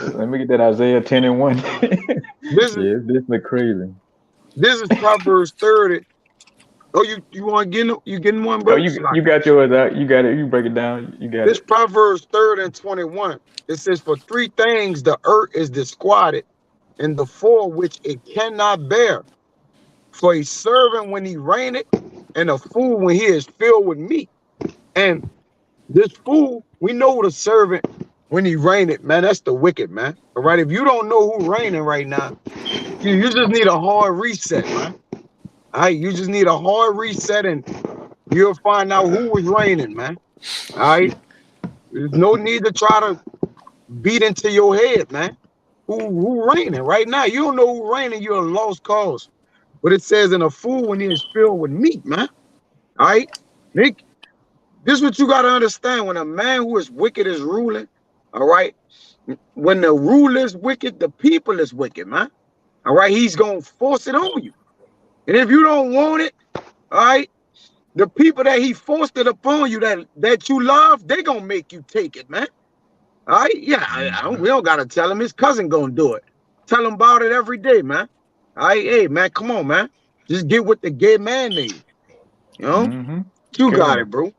Let me get that Isaiah 10 and 1. This is Yeah, this look crazy. this is Proverbs 30. Oh, you want to get you getting one, bro? Oh, you got yours out. You got it. You break it down. You got This it. Proverbs 30 and 21. It says, "For three things the earth is disquieted, and the four which it cannot bear. For a servant when he reigneth, and a fool when he is filled with meat." And this fool, we know the servant when he reigneth, man. That's the wicked, man. All right. If you don't know who reigning right now, you just need a hard reset, man. All right. You just need a hard reset, and you'll find out who was reigning, man. All right. There's no need to try to beat into your head, man. Who reigning right now? You don't know who reigning. You're a lost cause. But it says, "In a fool when he is filled with meat," man. All right, Nick. This is what you got to understand. When a man who is wicked is ruling, all right. When the ruler is wicked, the people is wicked, man. All right, he's gonna force it on you, and if you don't want it, all right, the people that he forced it upon you that you love, they gonna make you take it, man. All right, yeah, we don't gotta tell him. His cousin gonna do it. Tell him about it every day, man. All right, hey, man, come on, man. Just get what the gay man needs. Mm-hmm. You got it, bro.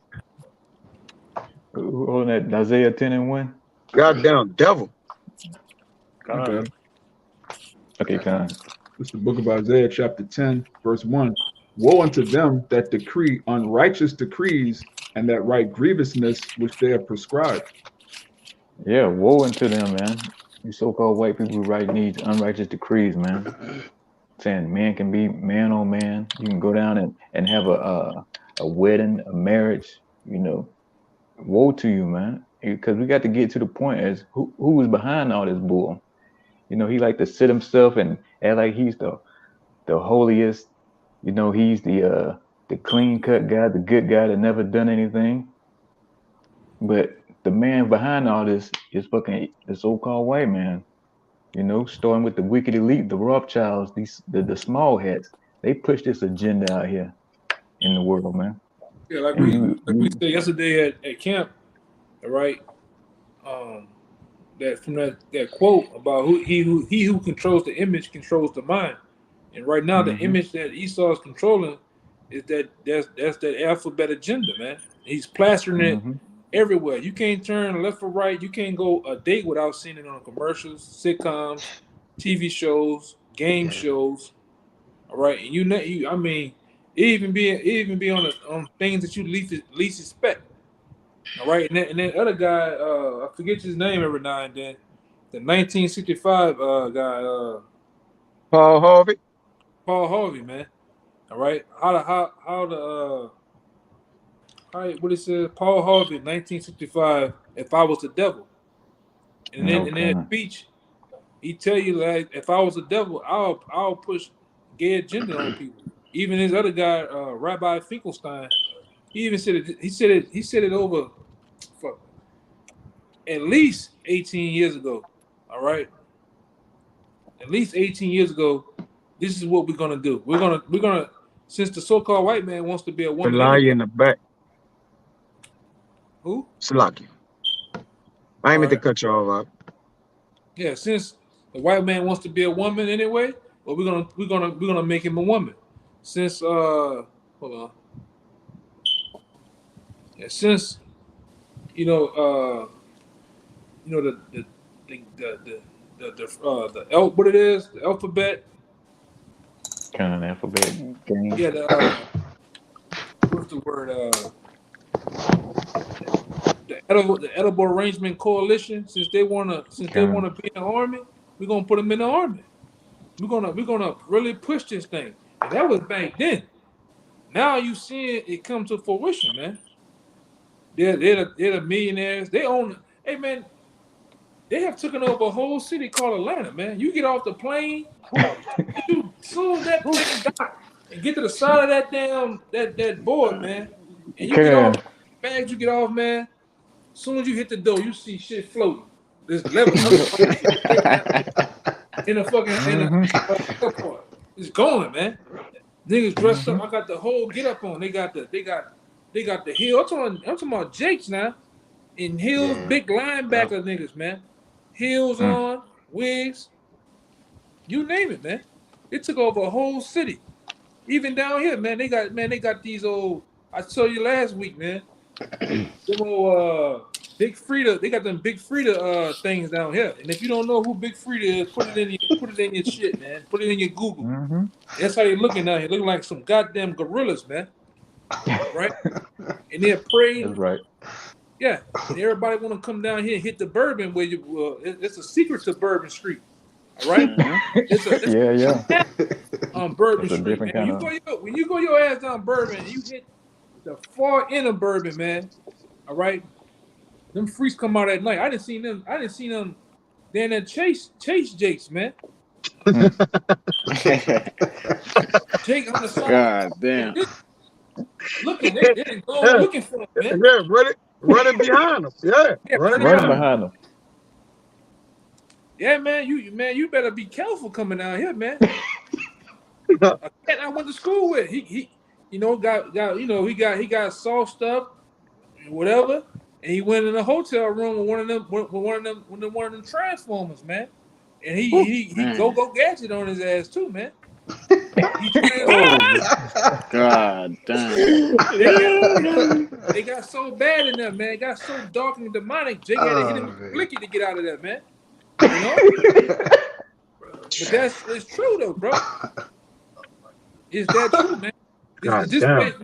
Who holding that Isaiah 10 and 1? Goddamn devil. Okay. Okay, Con. This is the book of Isaiah, chapter 10, verse 1. Woe unto them that decree unrighteous decrees and that write grievousness which they have prescribed. Yeah, woe unto them, man. You so-called white people who write these unrighteous decrees, man. Saying man can be man on man. You can go down and have a wedding, a marriage. Woe to you, man. Because we got to get to the point as who was behind all this bull. He like to sit himself and act like he's the holiest. He's the clean cut guy, the good guy that never done anything. But the man behind all this is fucking the so-called white man. Starting with the wicked elite, the Rothschilds, the small hats. They push this agenda out here in the world, man. Yeah, like And we said yesterday at camp, all right. That from that quote about he who controls the image controls the mind, and right now the image that Esau is controlling is that's that alphabet agenda, man. He's plastering it everywhere. You can't turn left or right. You can't go a date without seeing it on commercials, sitcoms, TV shows, game shows. All right, and I mean, it even be on things that you least expect. All right, and then other guy, I forget his name every now and then. The 1965 guy, Paul Harvey. Paul Harvey, man. All right, what it says, Paul Harvey, 1965. If I was the devil, and then in that speech, he tell you like, if I was the devil, I'll push gay agenda on people. Even his other guy, Rabbi Finkelstein, he even said it. He said it over. Fuck. At least 18 years ago, all right? At least 18 years ago, this is what we're gonna do. We're gonna since the so-called white man wants to be a The woman lie anyway. in the back. Who? Salaki. I ain't meant to cut you off. Yeah, since the white man wants to be a woman anyway, well we're gonna make him a woman. Since hold on. Yeah, since you know, what it is, the alphabet. Kind of alphabet game. Yeah, what's the word? The edible arrangement coalition. Since they wanna be in the army, we're gonna put them in the army. We're gonna really push this thing. And that was back then. Now you seeing it come to fruition, man. They're the millionaires. They own. Hey man, they have taken over a whole city called Atlanta, man. You get off the plane, soon as that plane dock and get to the side of that damn that board, man. And you get off bags, you get off, man. As soon as you hit the door, you see shit floating. There's level in a fucking airport. It's going, man. Niggas dressed up. I got the whole get up on. They got the heel. I'm talking about Jakes now. In heels, big linebacker niggas, man. Heels on, wigs. You name it, man. It took over a whole city. Even down here, man, they got these old. I told you last week, man. Them old Big Frida, they got them Big Frida things down here. And if you don't know who Big Frida is, put it in your shit, man. Put it in your Google. Mm-hmm. That's how they looking out here. Looking like some goddamn gorillas, man. Right? And they're praying. That's right. Yeah. And everybody want to come down here and hit the bourbon where you. It's a secret to Bourbon Street. All right. It's on Bourbon Street, man. When you go your ass down Bourbon, and you hit the far end of Bourbon, man. All right. Them freaks come out at night. I didn't see them. Then that chase Jakes, man. Jake on the side. God damn. Looking, they didn't go looking for him, man. Yeah, running behind them. Yeah, running behind them. Yeah, man. You better be careful coming down here, man. A cat I went to school with, he got sauced up, whatever. And he went in a hotel room with one of them transformers, man. And he go gadget on his ass too, man. God damn. They got so bad in there, man. It got so dark and demonic. Jake had to hit him with Blicky to get out of there, man. You know? But it's true though, bro. Is that true, man? This place,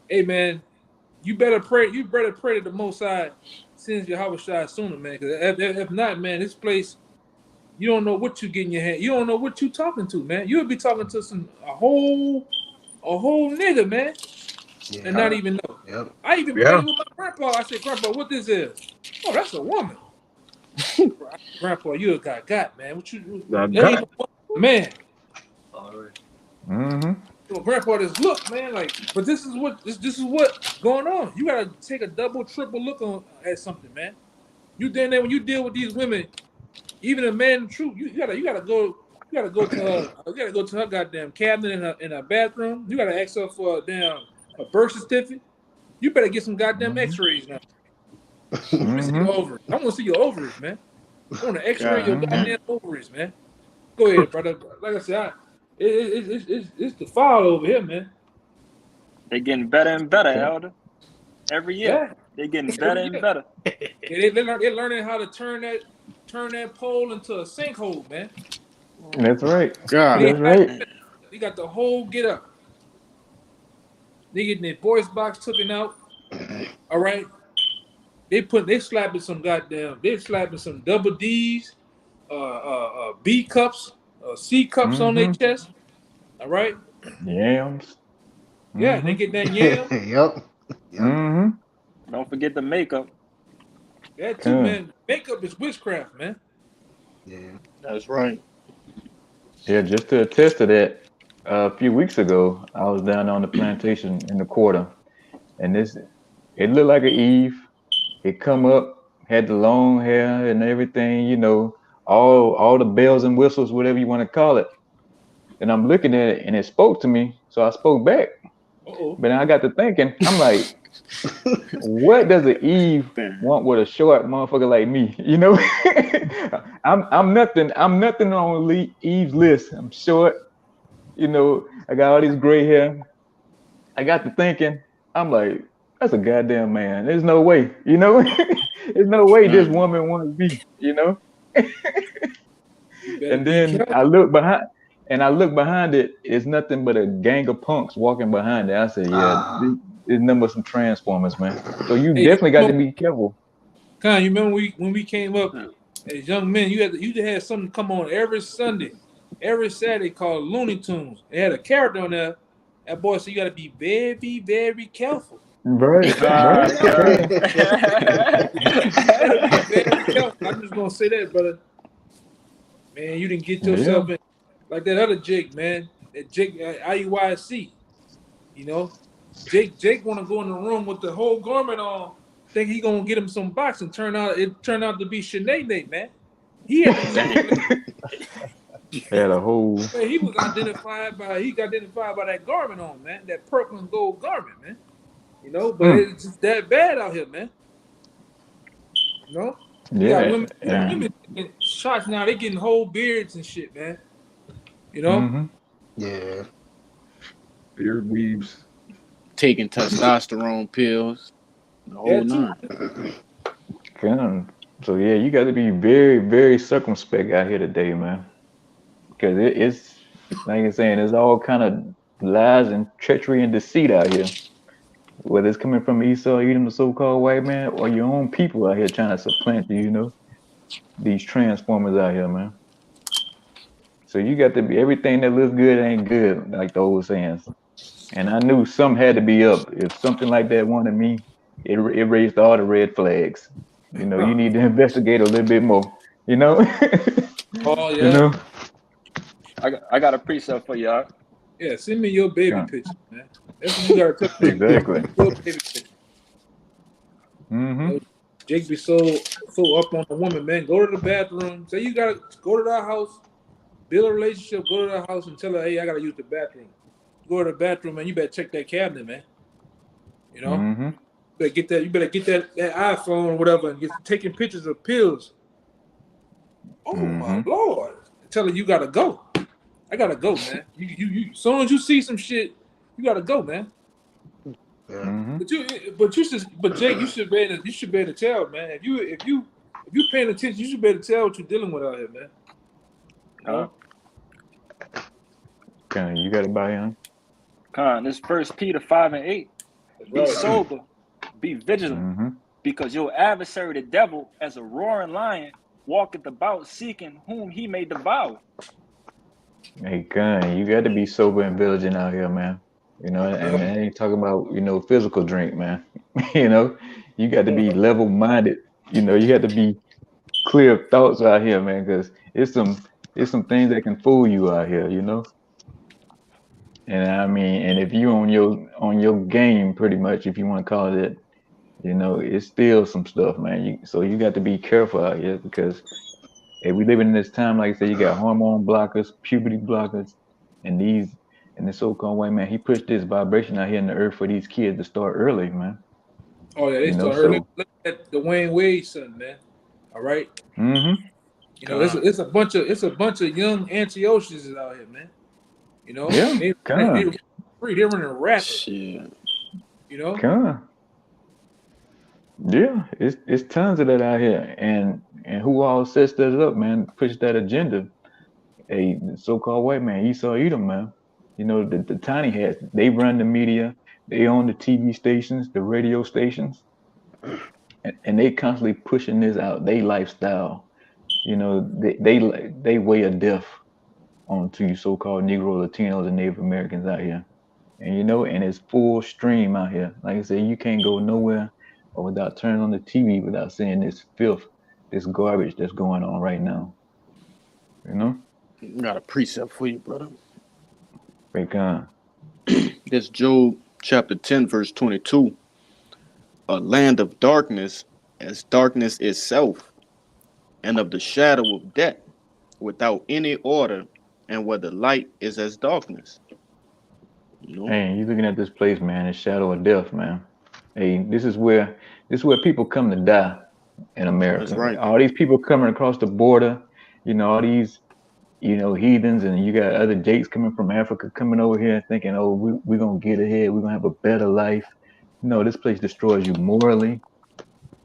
hey man. You better pray to the Most High sends Yahweh Shai sooner, man. Because if not, man, this place, you don't know what you get in your hand. You don't know what you talking to, man. You'll be talking to a whole nigga, man, and not even know. Yep. I even played with my grandpa. I said, Grandpa, what this is? Oh, that's a woman. Grandpa, you got man. What you man? All right. Mm-hmm. Grandpa, just look, man. Like, but this is what going on. You gotta take a double, triple look at something, man. You then when you deal with these women, even a man, truth, you gotta go to her goddamn cabinet in her bathroom. You gotta ask her for a birth certificate. You better get some goddamn X-rays now. I want to see your ovaries. I want to see your ovaries, man. I want to X-ray your goddamn ovaries, man. Go ahead, brother. Like I said, it's the file over here, man. They're getting better and better, Elder. Every year, they're getting better and better. They're learning how to turn that pole into a sinkhole, man. That's right. God, that's right. They got the whole get up. They getting their voice box taken out. All right. They slapping some double D's, B cups, C cups on their chest. All right. Yams. Yeah, they get that yam. Yep. Mm-hmm. Don't forget the makeup. That too, man. Makeup is witchcraft, man. Yeah. that's right. Yeah, just to attest to that, a few weeks ago, I was down on the plantation in the quarter, and it looked like an Eve. It come up, had the long hair and everything, you know, all the bells and whistles, whatever you want to call it. And I'm looking at it, and it spoke to me, so I spoke back. Uh-oh. But then I got to thinking, I'm like, what does an Eve want with a short motherfucker like me? You know, I'm nothing on Eve's list. I'm short, you know, I got all this gray hair. I got to thinking, I'm like, that's a goddamn man. There's no way, you know. There's no way this Mm. woman wants me, You better And be then careful. I look behind it. It's nothing but a gang of punks walking behind it. I said, yeah, it's nothing but some transformers, man. So you Hey, definitely got to be careful. Con, you remember when we came up as young men? You just had something come on every Sunday, every Saturday called Looney Tunes. It had a character on there. That boy said you got to be very, very careful. Right, right. God, God. You got to be very careful. I'm just gonna say that, brother. Man, you didn't get Yeah. yourself in like that other Jake, man. That Jake IUIC. You know, Jake want to go in the room with the whole garment on, think he gonna get him some boxing. It turned out to be Sinead, man. He had to Damn. Had a whole. man, he got identified by that garment on, man. That purple and gold garment, man. You know, but it's just that bad out here, man. You know? You got Yeah. women getting shots now, they getting whole beards and shit, man. You know? Mm-hmm. Yeah. Beard weaves. Taking testosterone pills. The whole That too. nine. So yeah, you got to be very, very circumspect out here today, man. Because it's like you're saying, there's all kind of lies and treachery and deceit out here. Whether it's coming from Esau, Edom, the so-called white man, or your own people out here trying to supplant you, these transformers out here, man. So you got to be everything that looks good ain't good, like the old sayings. And I knew something had to be up. If something like that wanted me, it raised all the red flags. You need to investigate a little bit more. Oh You yeah. know. I got a precept for y'all. Yeah, send me your baby Yeah. picture, man. That's what you gotta tell me. Exactly. Your baby picture. Mm-hmm. Jake be so up on the woman, man. Go to the bathroom. Say you gotta go to that house, build a relationship, go to that house and tell her, hey, I gotta use the bathroom. Go to the bathroom, man. You better check that cabinet, man. You know? Mm-hmm. You better get that iPhone or whatever and get taking pictures of pills. Oh my Lord. Tell her you gotta go. I gotta go, man. You as soon as you see some shit, you gotta go, man. Yeah. Mm-hmm. But Jake, you should be able to tell, man. If you paying attention, you should be able to tell what you're dealing with out here, man. You know? Okay, you got it, Bayan. This 1 Peter 5:8. Be sober, be vigilant, Mm-hmm. because your adversary, the devil, as a roaring lion, walketh about seeking whom he may devour. Hey, gun, you got to be sober and vigilant out here, man. And I ain't talking about, physical drink, man. You got to be level-minded. You got to be clear of thoughts out here, man, because it's some things that can fool you out here, And I mean, and if you on your game, pretty much, if you want to call it, it's still some stuff, man. So you got to be careful out here because hey, we living in this time, like I said, you got hormone blockers, puberty blockers, and the so-called white man, he pushed this vibration out here in the earth for these kids to start early, man. Oh yeah, they start early. Look at the Wayne Wade son, man. All right. Mm-hmm. It's a bunch of young Antiochus out here, man. Yeah, they're running rapid. Shit. Yeah, it's tons of that out here, and who all sets that up, man? Push that agenda. The so-called white man, Esau Edom, man. The tiny hats. They run the media. They own the TV stations, the radio stations, and they constantly pushing this out. They lifestyle. They way of death onto you so-called Negro, Latinos, and Native Americans out here. And it's full stream out here. Like I said, you can't go nowhere or without turning on the TV without seeing this filth, this garbage that's going on right now. Got a precept for you, brother. Break on. This Job chapter 10, verse 22. A land of darkness as darkness itself, and of the shadow of death, without any order, and where the light is as darkness. Hey, you looking at this place, man, the shadow of death, man. Hey, this is where people come to die in America. That's right. All these people coming across the border, all these, heathens, and you got other Jakes coming from Africa coming over here thinking, oh, we're going to get ahead. We're going to have a better life. No, this place destroys you morally.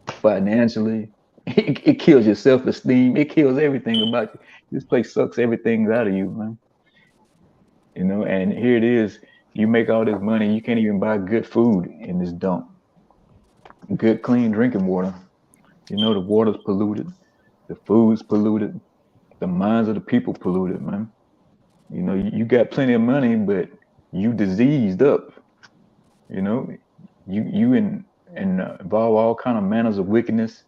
financially. It kills your self-esteem. It kills everything about you. This place sucks everything out of you, man. You know, and here it is. You make all this money, you can't even buy good food in this dump. Good, clean drinking water. You know, the water's polluted, the food's polluted, the minds of the people polluted, man. You know, you got plenty of money, but you diseased up. You know, you involve all kind of manners of wickedness.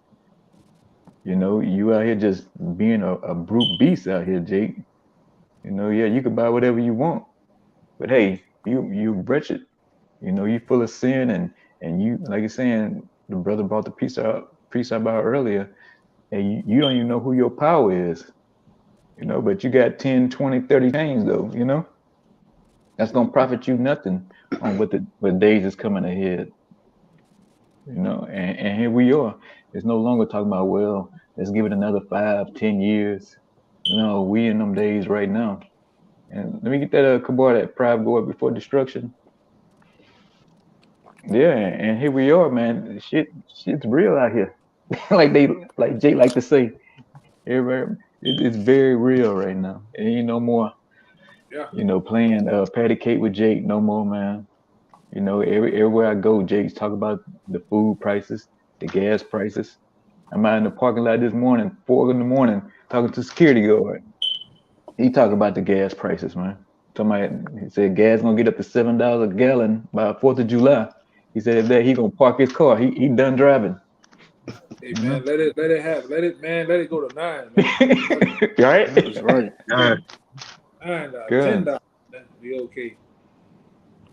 You know, you out here just being a brute beast out here, Jake. You know, yeah, you can buy whatever you want, but hey, you wretched. You know, you full of sin, and you, like you're saying, the brother brought the piece about earlier, and you don't even know who your power is. You know, but you got 10, 20, 30 chains though. You know, that's gonna profit you nothing on what days is coming ahead. You know, and here we are. It's no longer talking about, well, let's give it another 5, 10 years. No, we in them days right now. And let me get that Kabar, that pride go up before destruction. Yeah, and here we are, man. Shit's real out here. like Jake like to say, it's very real right now. It ain't no more, Yeah. you know, playing patty cake with Jake no more, man. You know, everywhere I go, Jake's talk about the food prices, the gas prices. I'm out in the parking lot this morning, 4 in the morning, talking to security guard. He talking about the gas prices, man. He said gas gonna get up to $7 a gallon by 4th of July. He said if that he gonna park his car. He done driving. Hey man, let it let it go to 9, man. Right? That's right. $9, Good. $10, man. Be okay.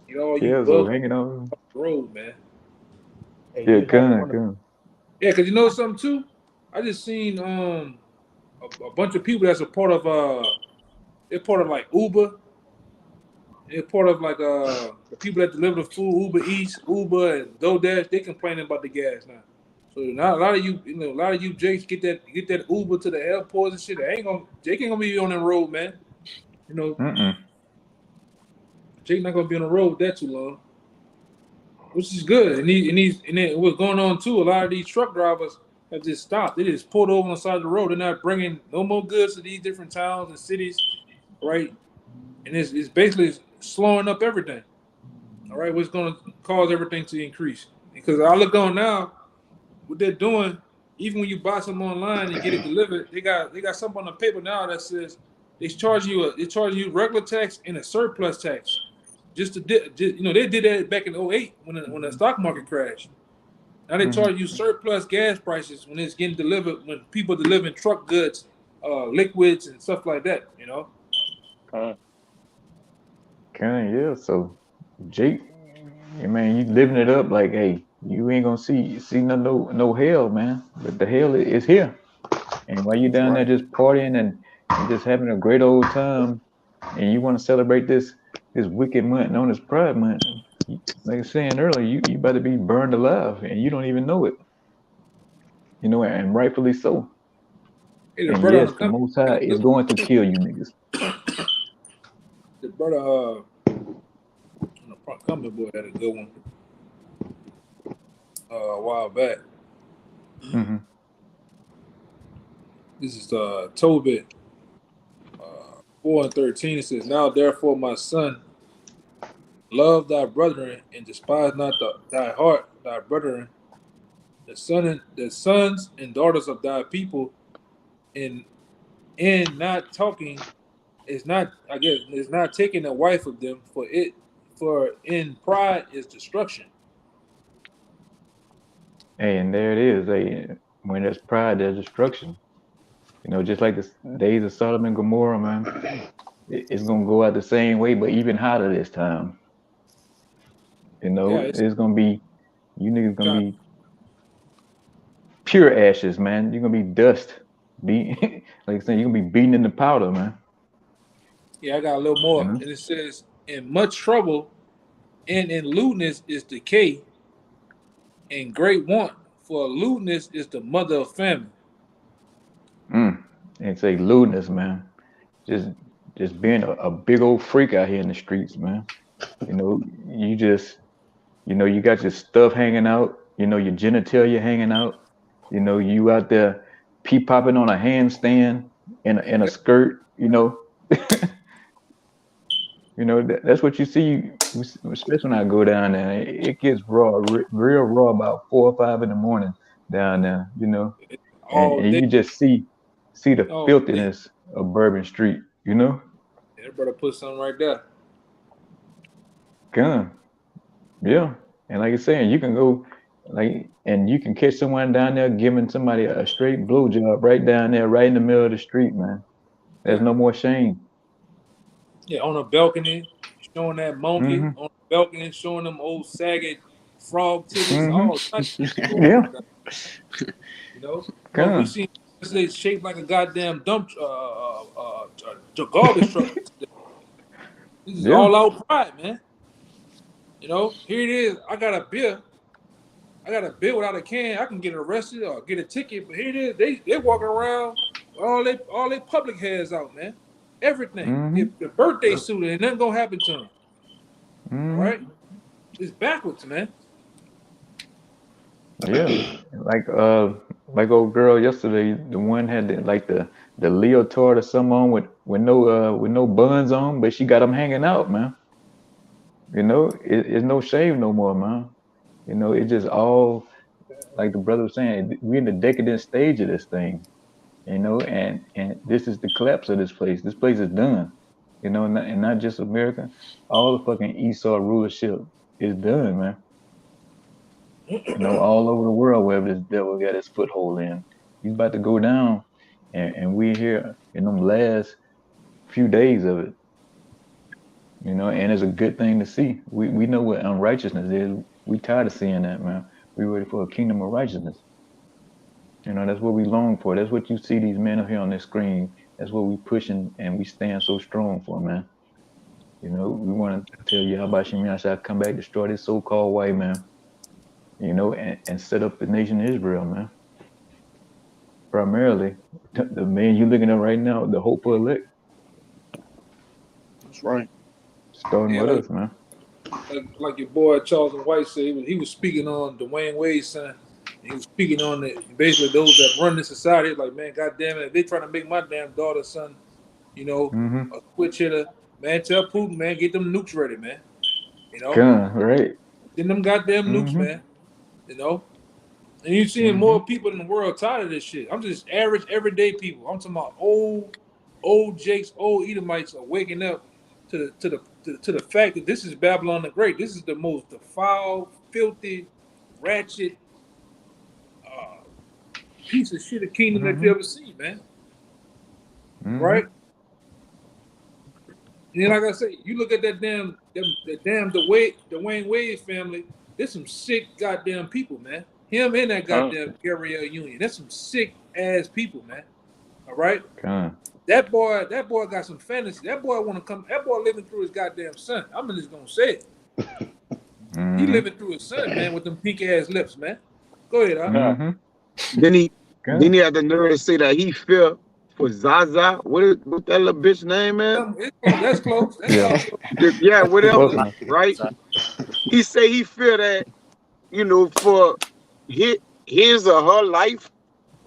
You know, you Yeah, so bug hanging on. the road, man. Hey, Yeah, you have one good. Yeah, cause you know something too. I just seen a bunch of people that's a part of they're part of like Uber. They're part of like the people that deliver the food, Uber Eats, Uber, and DoorDash. They complaining about the gas now. So now a lot of a lot of you Jakes get that Uber to the airports and shit. Jake ain't gonna be on the road, man. You know, Mm-mm. Jake not gonna be on the road that too long, which is good. And then what's going on too? A lot of these truck drivers have just stopped. They just pulled over on the side of the road. They're not bringing no more goods to these different towns and cities, right? And it's basically slowing up everything. All right, what's going to cause everything to increase? Because I look on now, what they're doing, even when you buy something online and get it delivered, they got something on the paper now that says they charge you regular tax and a surplus tax. They did that back in '08 when the stock market crashed. Now they charge you surplus gas prices when it's getting delivered, when people delivering truck goods, liquids and stuff like that. You know. Yeah. So Jake, yeah, man, you living it up like, hey, you ain't gonna see no hell, man. But the hell is here. And while you down there just partying and just having a great old time, and you want to celebrate this wicked month known as Pride Month, like I was saying earlier, you about to be burned alive, and you don't even know it. You know, and rightfully so. Hey, the And brother on yes, the the company, Most High is going to kill you niggas. the brother on the company boy had a good one a while back. Mm-hmm. This is Tobit 4:13. It says, "Now therefore, my son, love thy brethren and despise not thy heart, thy brethren, the sons and daughters of thy people, and not talking is not, I guess, is not taking a wife of them, for in pride is destruction." Hey, and there it is. Hey, when there's pride, there's destruction. You know, just like the days of Sodom and Gomorrah, man. It's gonna go out the same way, but even hotter this time. You Yeah, know, it's it's gonna be you niggas gonna kind be pure ashes, man. You're gonna be dust. Be like I said, you're gonna be beaten in the powder, man. yeah, I got a little You more. know? And it says, "In much trouble and in lewdness is decay, and great want, for lewdness is the mother of famine." And say lewdness, man. Just just being a big old freak out here in the streets, man. You know, you just you know, you got your stuff hanging out, you know, your genitalia hanging out, You know, you out there pee popping on a handstand in a skirt. You know, that's what you see. Especially when I go down there, it gets raw, real raw about 4 or 5 in the morning down there. You know, all and day. you just see the Oh, filthiness of Bourbon Street. You know, yeah, brother put something right there. gun. Yeah, and like I said, you can go and you can catch someone down there giving somebody a straight blowjob right down there, right in the middle of the street, man. There's Yeah. no more shame. Yeah, on a balcony, showing that monkey Mm-hmm. on the balcony, showing them old sagging frog titties, Mm-hmm. all types of shit going Yeah, on. You know, well, we gun. seen yesterday shaped like a goddamn dump, garbage truck. This is Yeah. all out pride, man. You know, here it is. I got a beer. I got a beer without a can. I can get arrested or get a ticket. But here it is. They walking around with all they public heads out, man. Everything. Mm-hmm. If the birthday suit, ain't nothing gonna happen to them. All Mm-hmm. right, it's backwards, man. Yeah. Like old girl yesterday, the one had the leotard or something on with no buns on, but she got them hanging out, man. You know, it's no shame no more, man. You know, it's just all like the brother was saying, we're in the decadent stage of this thing, you know, and this is the collapse of this place. This place is done, you know, and not just America. All the fucking Esau rulership is done, man. You know, all over the world, wherever this devil got his foothold in, he's about to go down, and we're here in them last few days of it, you know, and it's a good thing to see. We know what unrighteousness is. We tired of seeing that, man. We ready for a kingdom of righteousness. You know, that's what we long for. That's what you see these men up here on this screen. That's what we pushing and we stand so strong for, man. You know, we want to tell you how about Shemina shall come back, destroy this so-called white man, you know, and set up the nation of Israel, man. Primarily, the man you're looking at right now, the hopeful elect, That's right. starting Yeah, with us, man. like your boy Charles and White said, he was speaking on Dwayne Wade's son. He was speaking on basically those that run the society. Like, man, goddamn it, if they trying to make my damn daughter, son, you know, Mm-hmm. a switch hitter, man, tell Putin, man, get them nukes ready, man. You know, Gun, right? send them goddamn nukes, Mm-hmm. man. You know, and you're seeing Mm-hmm. more people in the world tired of this shit. I'm just average, everyday people. I'm talking about old Jakes, old Edomites are waking up to the fact that this is Babylon the Great. This is the most defiled, filthy, ratchet piece of shit of kingdom that you Mm-hmm. ever see, man. Mm-hmm. Right? And then, like I say, you look at that damn Dwayne Wade family. There's some sick goddamn people, man. Him and that goddamn Gabrielle Union. That's some sick ass people, man. All right. Gun. That boy got some fantasy. That boy want to come. That boy living through his goddamn son. I'm just gonna say it. Mm-hmm. He living through his son, man, with them pink ass lips, man. Go ahead, huh? Mm-hmm. Then he Gun. had the nerve to say that he fell for Zaza. What that little bitch name is? That's close. That's Yeah. close. Yeah, whatever. Welcome. Right? He say he feel that, you know, for his or her life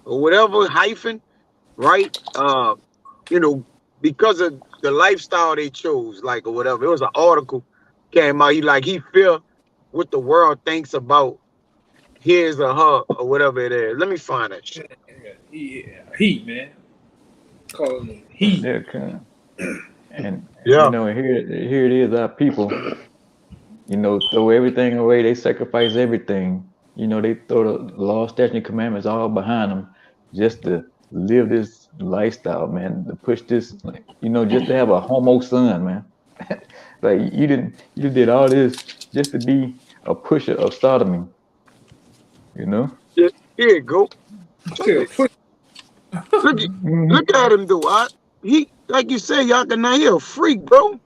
or whatever hyphen, right? You know, because of the lifestyle they chose, like or whatever. It was an article came out. He feel what the world thinks about his or her or whatever it is. Let me find that shit. Yeah, heat, man. Calling him heat. Yeah, gun. And Yeah. you know, here it is, our people, you know, throw everything away. They sacrifice everything. You know, they throw the law, statute, and commandments all behind them just to live this lifestyle, man. To push this, like, you know, just to have a homo son, man. Like you did all this just to be a pusher of sodomy. You know. Yeah, here you go. Check Yeah, it. Look at him though. He like you say, y'all can now he a freak, bro.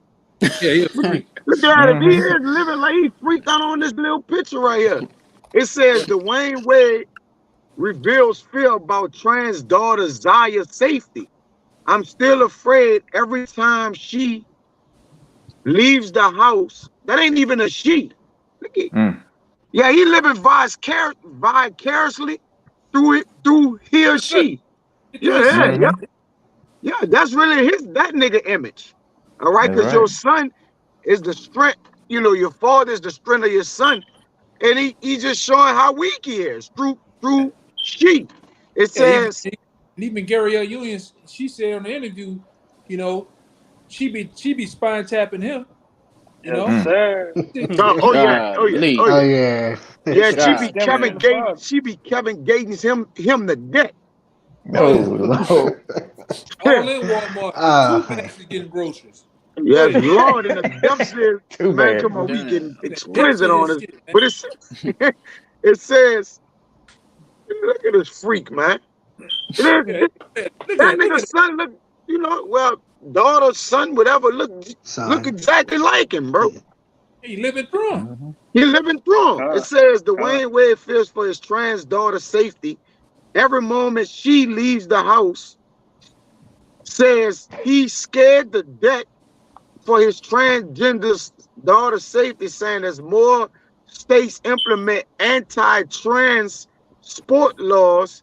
he a freak. Look at him. He is living like he freaked out on this little picture right here. It says Dwayne Wade reveals fear about trans daughter Zaya's safety. I'm still afraid every time she leaves the house. That ain't even a she. Look at, yeah, he living vicariously through he or It's good. she. Get Yeah, through his yeah, son. yeah. Yeah, that's really that nigga image. All right, That's because your right. son is the strength. You know, your father is the strength of your son, and he just showing how weak he is through she. It Yeah, says, even Gary L. Union, she said on the interview, you know, she be spine tapping him, you Yes, know. sir. oh yeah, oh yeah, Golly. oh Oh yeah, yeah. yeah. She She be be God stemming Kevin from damn. the Gates. father. She be Kevin Gates him to death. Oh, Oh yeah, Lord. all in Walmart. The two uh, actually getting groceries. Go Yes, ahead. Lord, and the death says, Too man, bad. come on, we getting That depth explicit on says this. shit, man. But it says, look at this freak, man. Look at That that. Look nigga at that. son look, well, daughter, son, whatever, look son. exactly like him, bro. He living through him. Mm-hmm. He living through him. It Con, says con. Dwayne Wade fears for his trans daughter's safety. Every moment she leaves the house, says he's scared to death for his transgender daughter's safety, saying as more states implement anti-trans sport laws,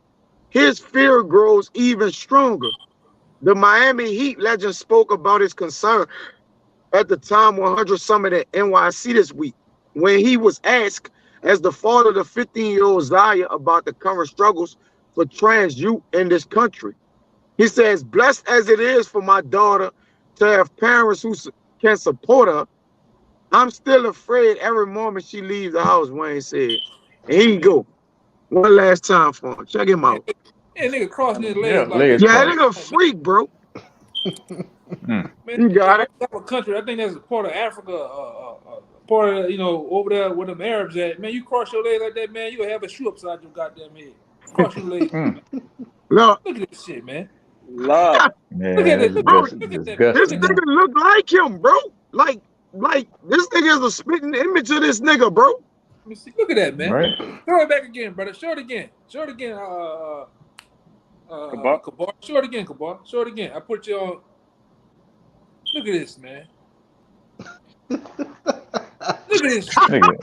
his fear grows even stronger. The Miami Heat legend spoke about his concern at the Time 100 Summit at NYC this week when he was asked, as the father of the 15-year-old Zaya, about the current struggles for trans youth in this country. He says, blessed as it is for my daughter to have parents who can support her, I'm still afraid every moment she leaves the house, Wayne said. And here you go. One last time for him. Check him out. Yeah, nigga crossing his Yeah, legs like legs that. Yeah, that crossed. nigga a freak, bro. Mm. Man, You got that it. type of country, I think that's a part of Africa, part of, you know, over there where them Arabs at. Man, you cross your leg like that, man, you'll have a shoe upside your goddamn head. Cross your legs. Mm. Look, Look at this shit, man. Love. Look at Yeah, it. that's bro, Look at that. this Look at disgusting. that. nigga look like him, bro. Like this nigga is a spitting image of this nigga, bro. Let me see. Look at that, man. Right? Throw it back again, brother. Show it again. Show it again. Kabar. Kabar. Show it again, Kabar. Show it again. I put you on. Look at this, man. Look at this shit. Look at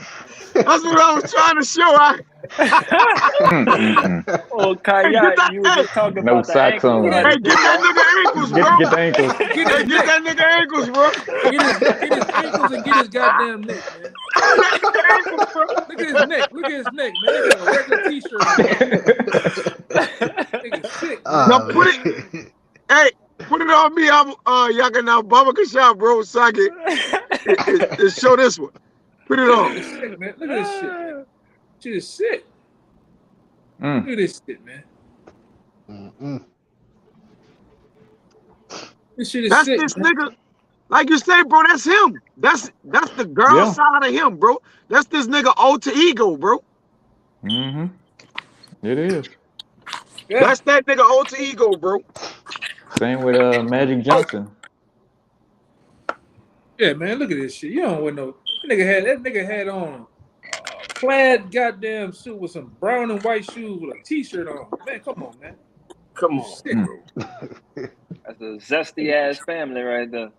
That's what I was trying to show. that. Oh, Hey, Kaya, you were just talking No about the socks ankles. on. hey, get that nigga ankles, bro. Get the ankles. Get Hey, his get neck. that nigga ankles, bro. Get his ankles and get his goddamn neck, man. That nigga ankles, bro. Look at his neck. Look at his neck, man. They got a regular t-shirt on. Nigga sick, man. Now put it, hey, put it on me. I'm Yaga now Baba Kasha, bro. Socket. Show this one. Put it on. It's sick, man. Look at this shit, man. Shit is sick. Mm. Look at this shit, man. Mm-mm. This shit is That's sick, this man. nigga. Like you say, bro, that's him. That's the girl Yeah. side of him, bro. That's this nigga alter ego, bro. Mm-hmm. It is. Yeah. That's that nigga alter ego, bro. Same with Magic Johnson. Yeah, man. Look at this shit. You don't want no. That nigga had on a plaid goddamn suit with some brown and white shoes with a t-shirt on. Man, come on, man. Come on. Sick, bro. That's a zesty ass family right there.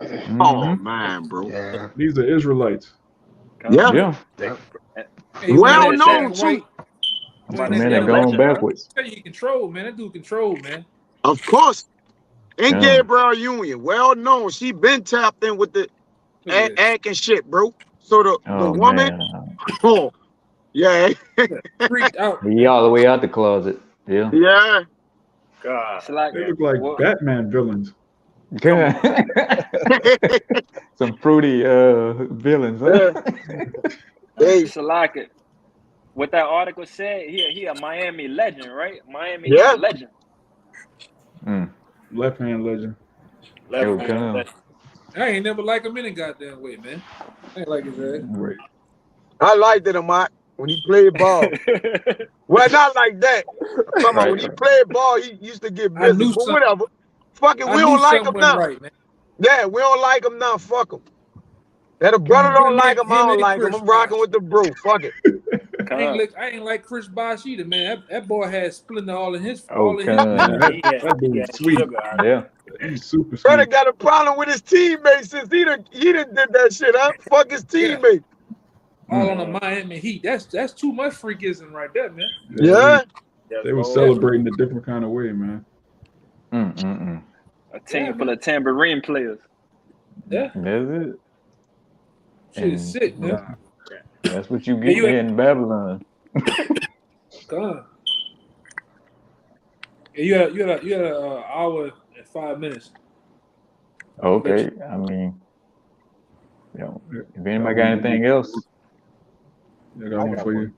Mm-hmm. Oh man, bro. Yeah. These are Israelites. Yeah. Yeah. Hey, Well man, known that white. too. Man, Man, that they damn going legend, bro. backwards. tell you he control, man. That dude control, man. Of course. And Yeah. Gabriel Union, well known. She been tapped in with the Look at this. act and shit, bro. So the Oh woman, man. oh yeah, Freaked out. He all the way out the closet. Yeah. yeah. God. It's like They look like what- Batman villains. Some fruity villains. Yeah. Hey, Salaka. What that article said, he a Miami legend, right? Miami Yeah. legend. Mm. Left hand legend. Left Okay. hand legend. I ain't never like him any goddamn way, man. I ain't like his ass. Right. I liked it, Amat, when he played ball. Well, not like that. I'm talking about when he played ball, he used to get I busy. knew But some- whatever. Fuck it, I we knew don't like something him wasn't now. right, man. Yeah, we don't like him now. Fuck him. That a brother don't like him, I don't like him. I'm rocking with the bro. Fuck it. I ain't like Chris Bosh either, man. That boy had Splendor all in his. Oh, all in come his on. That dude is sweet. Yeah. He's super Brother sweet. got a problem with his teammates since he done did that shit, huh? Fuck his teammate. all on the Miami Heat. That's too much freakism right there, man. Yeah. Yes, They were Lord. celebrating a different kind of way, man. A team full of tambourine players. Yeah, That's it. shit is sick, man. That's what you Hey, get you there in Babylon. God. Yeah, you had a hour and 5 minutes. Okay, I mean, if anybody got anything else, I got one for you.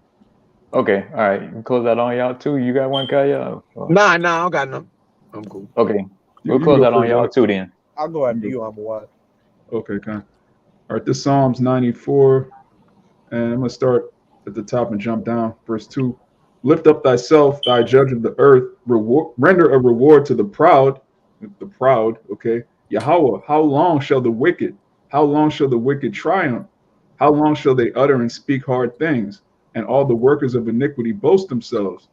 okay, all right, you can close that on y'all too. You got one, Kaya? Nah, I don't got none. I'm cool. Okay, You we'll can close go that on first, y'all Doc. too then. I'll go after you, Amawad. Okay, kind. All right, this Psalms 94, and I'm gonna start at the top and jump down. Verse 2. Lift up thyself, thy judge of the earth, render a reward to the proud. Okay. Yahweh, how long shall the wicked triumph? How long shall they utter and speak hard things, and all the workers of iniquity boast themselves?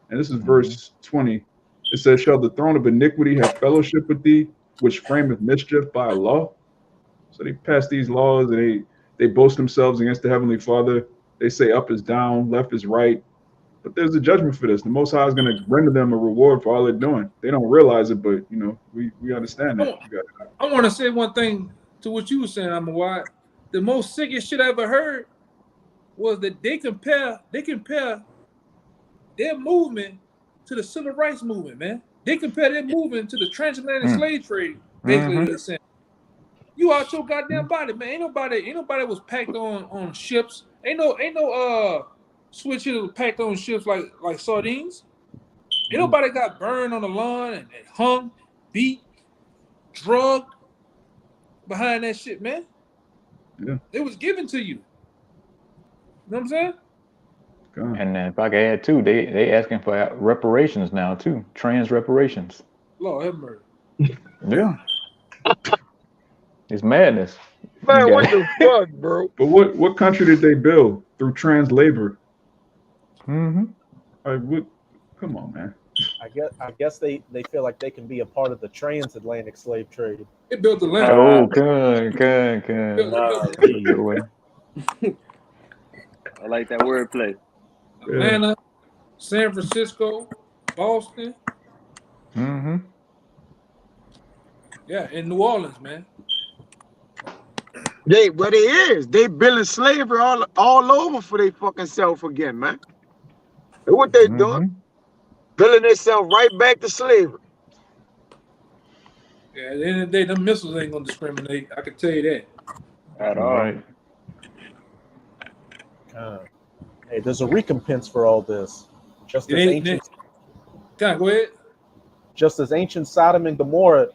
And this is verse 20. It says, shall the throne of iniquity have fellowship with thee, which frameth mischief by a law? So they pass these laws, and they boast themselves against the Heavenly Father. They say up is down, left is right. But there's a judgment for this. The Most High is going to render them a reward for all they're doing. They don't realize it, but we understand that. I want to say one thing to what you were saying, Amawad. The most sickest shit I ever heard was that they compare their movement to the civil rights movement, man. They compare their movement to the transatlantic slave trade. Basically, they're saying, you out your goddamn body, man. Ain't nobody was packed on ships. Ain't no switch hitters was packed on ships like sardines. Ain't nobody got burned on the lawn and hung, beat, drugged behind that shit, man. Yeah. It was given to you. You know what I'm saying? And if I could add too, they asking for reparations now too, trans reparations. Lord have mercy. Yeah. It's madness. Man, what the fuck, bro? But what country did they build through trans labor? Mm-hmm. Come on, man. I guess they feel like they can be a part of the transatlantic slave trade. They built the land. Oh, good. I like that wordplay. Atlanta, San Francisco, Boston. Mm-hmm. Yeah, in New Orleans, man. They building slavery all over for their fucking self again, man. That's what they doing. Building themselves right back to slavery. Yeah, at the end of the day, them missiles ain't gonna discriminate. I can tell you that. At all. Right. Hey, there's a recompense for all this. Just as ancient Sodom and Gomorrah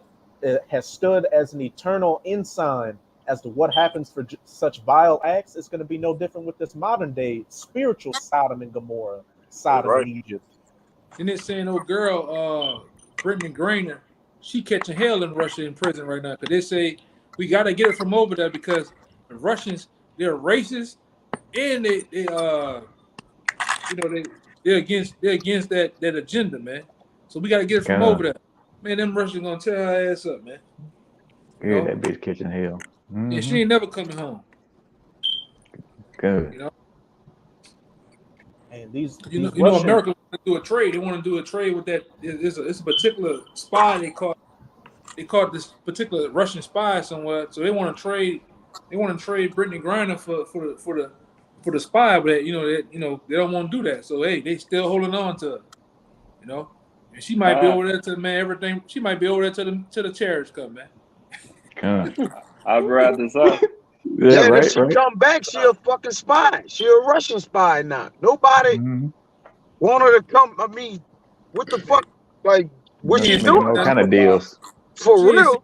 has stood as an eternal ensign as to what happens for such vile acts, it's going to be no different with this modern day spiritual Sodom and Gomorrah, Sodom and Egypt. And they're saying, oh girl, Brittany Griner, she catching hell in Russia in prison right now because they say we got to get her from over there because the Russians, they're racist and they're against that agenda, man. So we got to get her from over there. Man, them Russians gonna tear her ass up, man. Yeah, that bitch catching hell. And she ain't never coming home. Good. You know. And these America want to do a trade. They want to do a trade with that. It's a particular spy they caught this particular Russian spy somewhere. So they want to trade. They want to trade Brittany Griner for the spy, but they don't want to do that. So hey, they still holding on to her. You know, and she might be over there to everything. She might be over there to the chariots come, man. I'd rather so. Yeah, if she come back, she a fucking spy. She a Russian spy now. Nobody want her to come. I mean, what the fuck? Like, what she doing? All kind of deals. For real.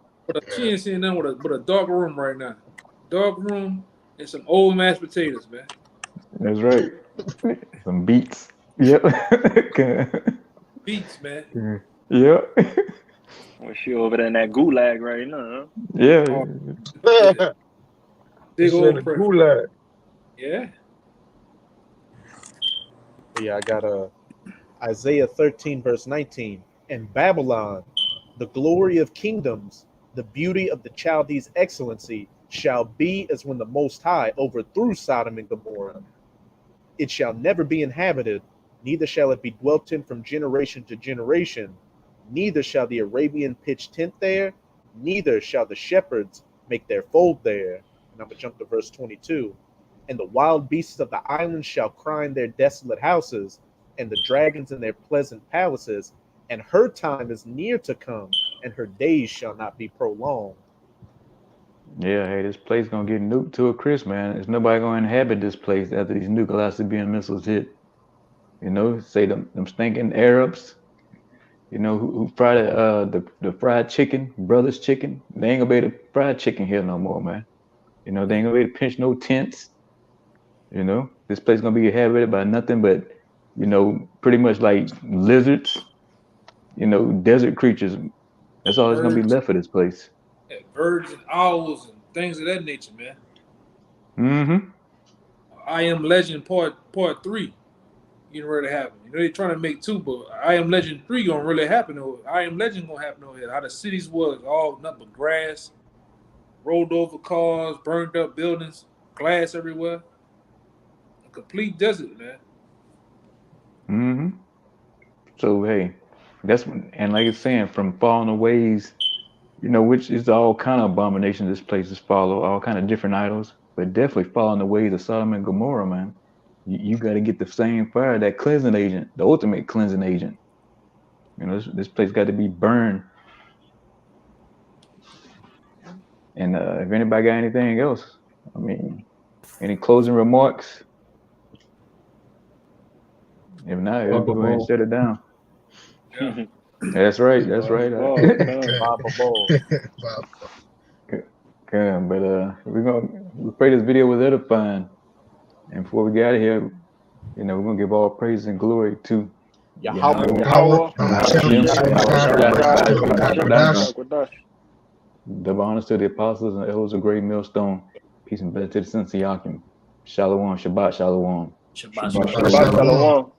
She ain't seeing nothing with a dark room right now. Dark room and some old mashed potatoes, man. That's right. Some beets. Yep. Beets, man. Yep. Well, she over there in that gulag right now. Yeah. Big old gulag. Yeah. Yeah, I got Isaiah 13, verse 19. And Babylon, the glory of kingdoms, the beauty of the Chaldees' excellency, shall be as when the Most High overthrew Sodom and Gomorrah. It shall never be inhabited, neither shall it be dwelt in from generation to generation. Neither shall the Arabian pitch tent there, neither shall the shepherds make their fold there. And I'm going to jump to verse 22. And the wild beasts of the islands shall cry in their desolate houses, and the dragons in their pleasant palaces. And her time is near to come, and her days shall not be prolonged. Yeah, hey, this place gonna get nuked to a crisp, man. There's nobody gonna inhabit this place after these nuclear Syrian missiles hit. You know, say them stinking Arabs, you know, who fry the fried chicken, brothers chicken. They ain't gonna be able to fry chicken here no more, man. You know, they ain't gonna be able to pinch no tents. You know, this place gonna be inhabited by nothing but, you know, pretty much like lizards, you know, desert creatures. That's all that's gonna be Birds. left of this place. Yeah, birds and owls and things of that nature, man. Mm-hmm. I Am Legend Part 3. You know, ready to happen. You know, they're trying to make 2, but I Am Legend 3 gonna really happen. I Am Legend gonna happen over here. How the cities was all nothing but grass, rolled over cars, burned up buildings, glass everywhere. A complete desert, man. Mm-hmm. So hey, and like it's saying, from falling aways, you know, which is all kind of abominations this place is follow, all kind of different idols, but definitely following the ways of Sodom and Gomorrah, man. You got to get the same fire, that cleansing agent, the ultimate cleansing agent. You know, this place got to be burned. And if anybody got anything else, I mean, any closing remarks? If not, we'll go ahead and shut it down. Yeah. That's right. That's right. Good, but we pray this video was edifying. And before we get out of here, you know, we're gonna give all praise and glory to Yahweh. Double honors to the apostles and elders of Great Millstone. Peace and blessings to the sons of Yakim. Shalom, Shabbat, Shalom. Shabbat Shabbat Shalom.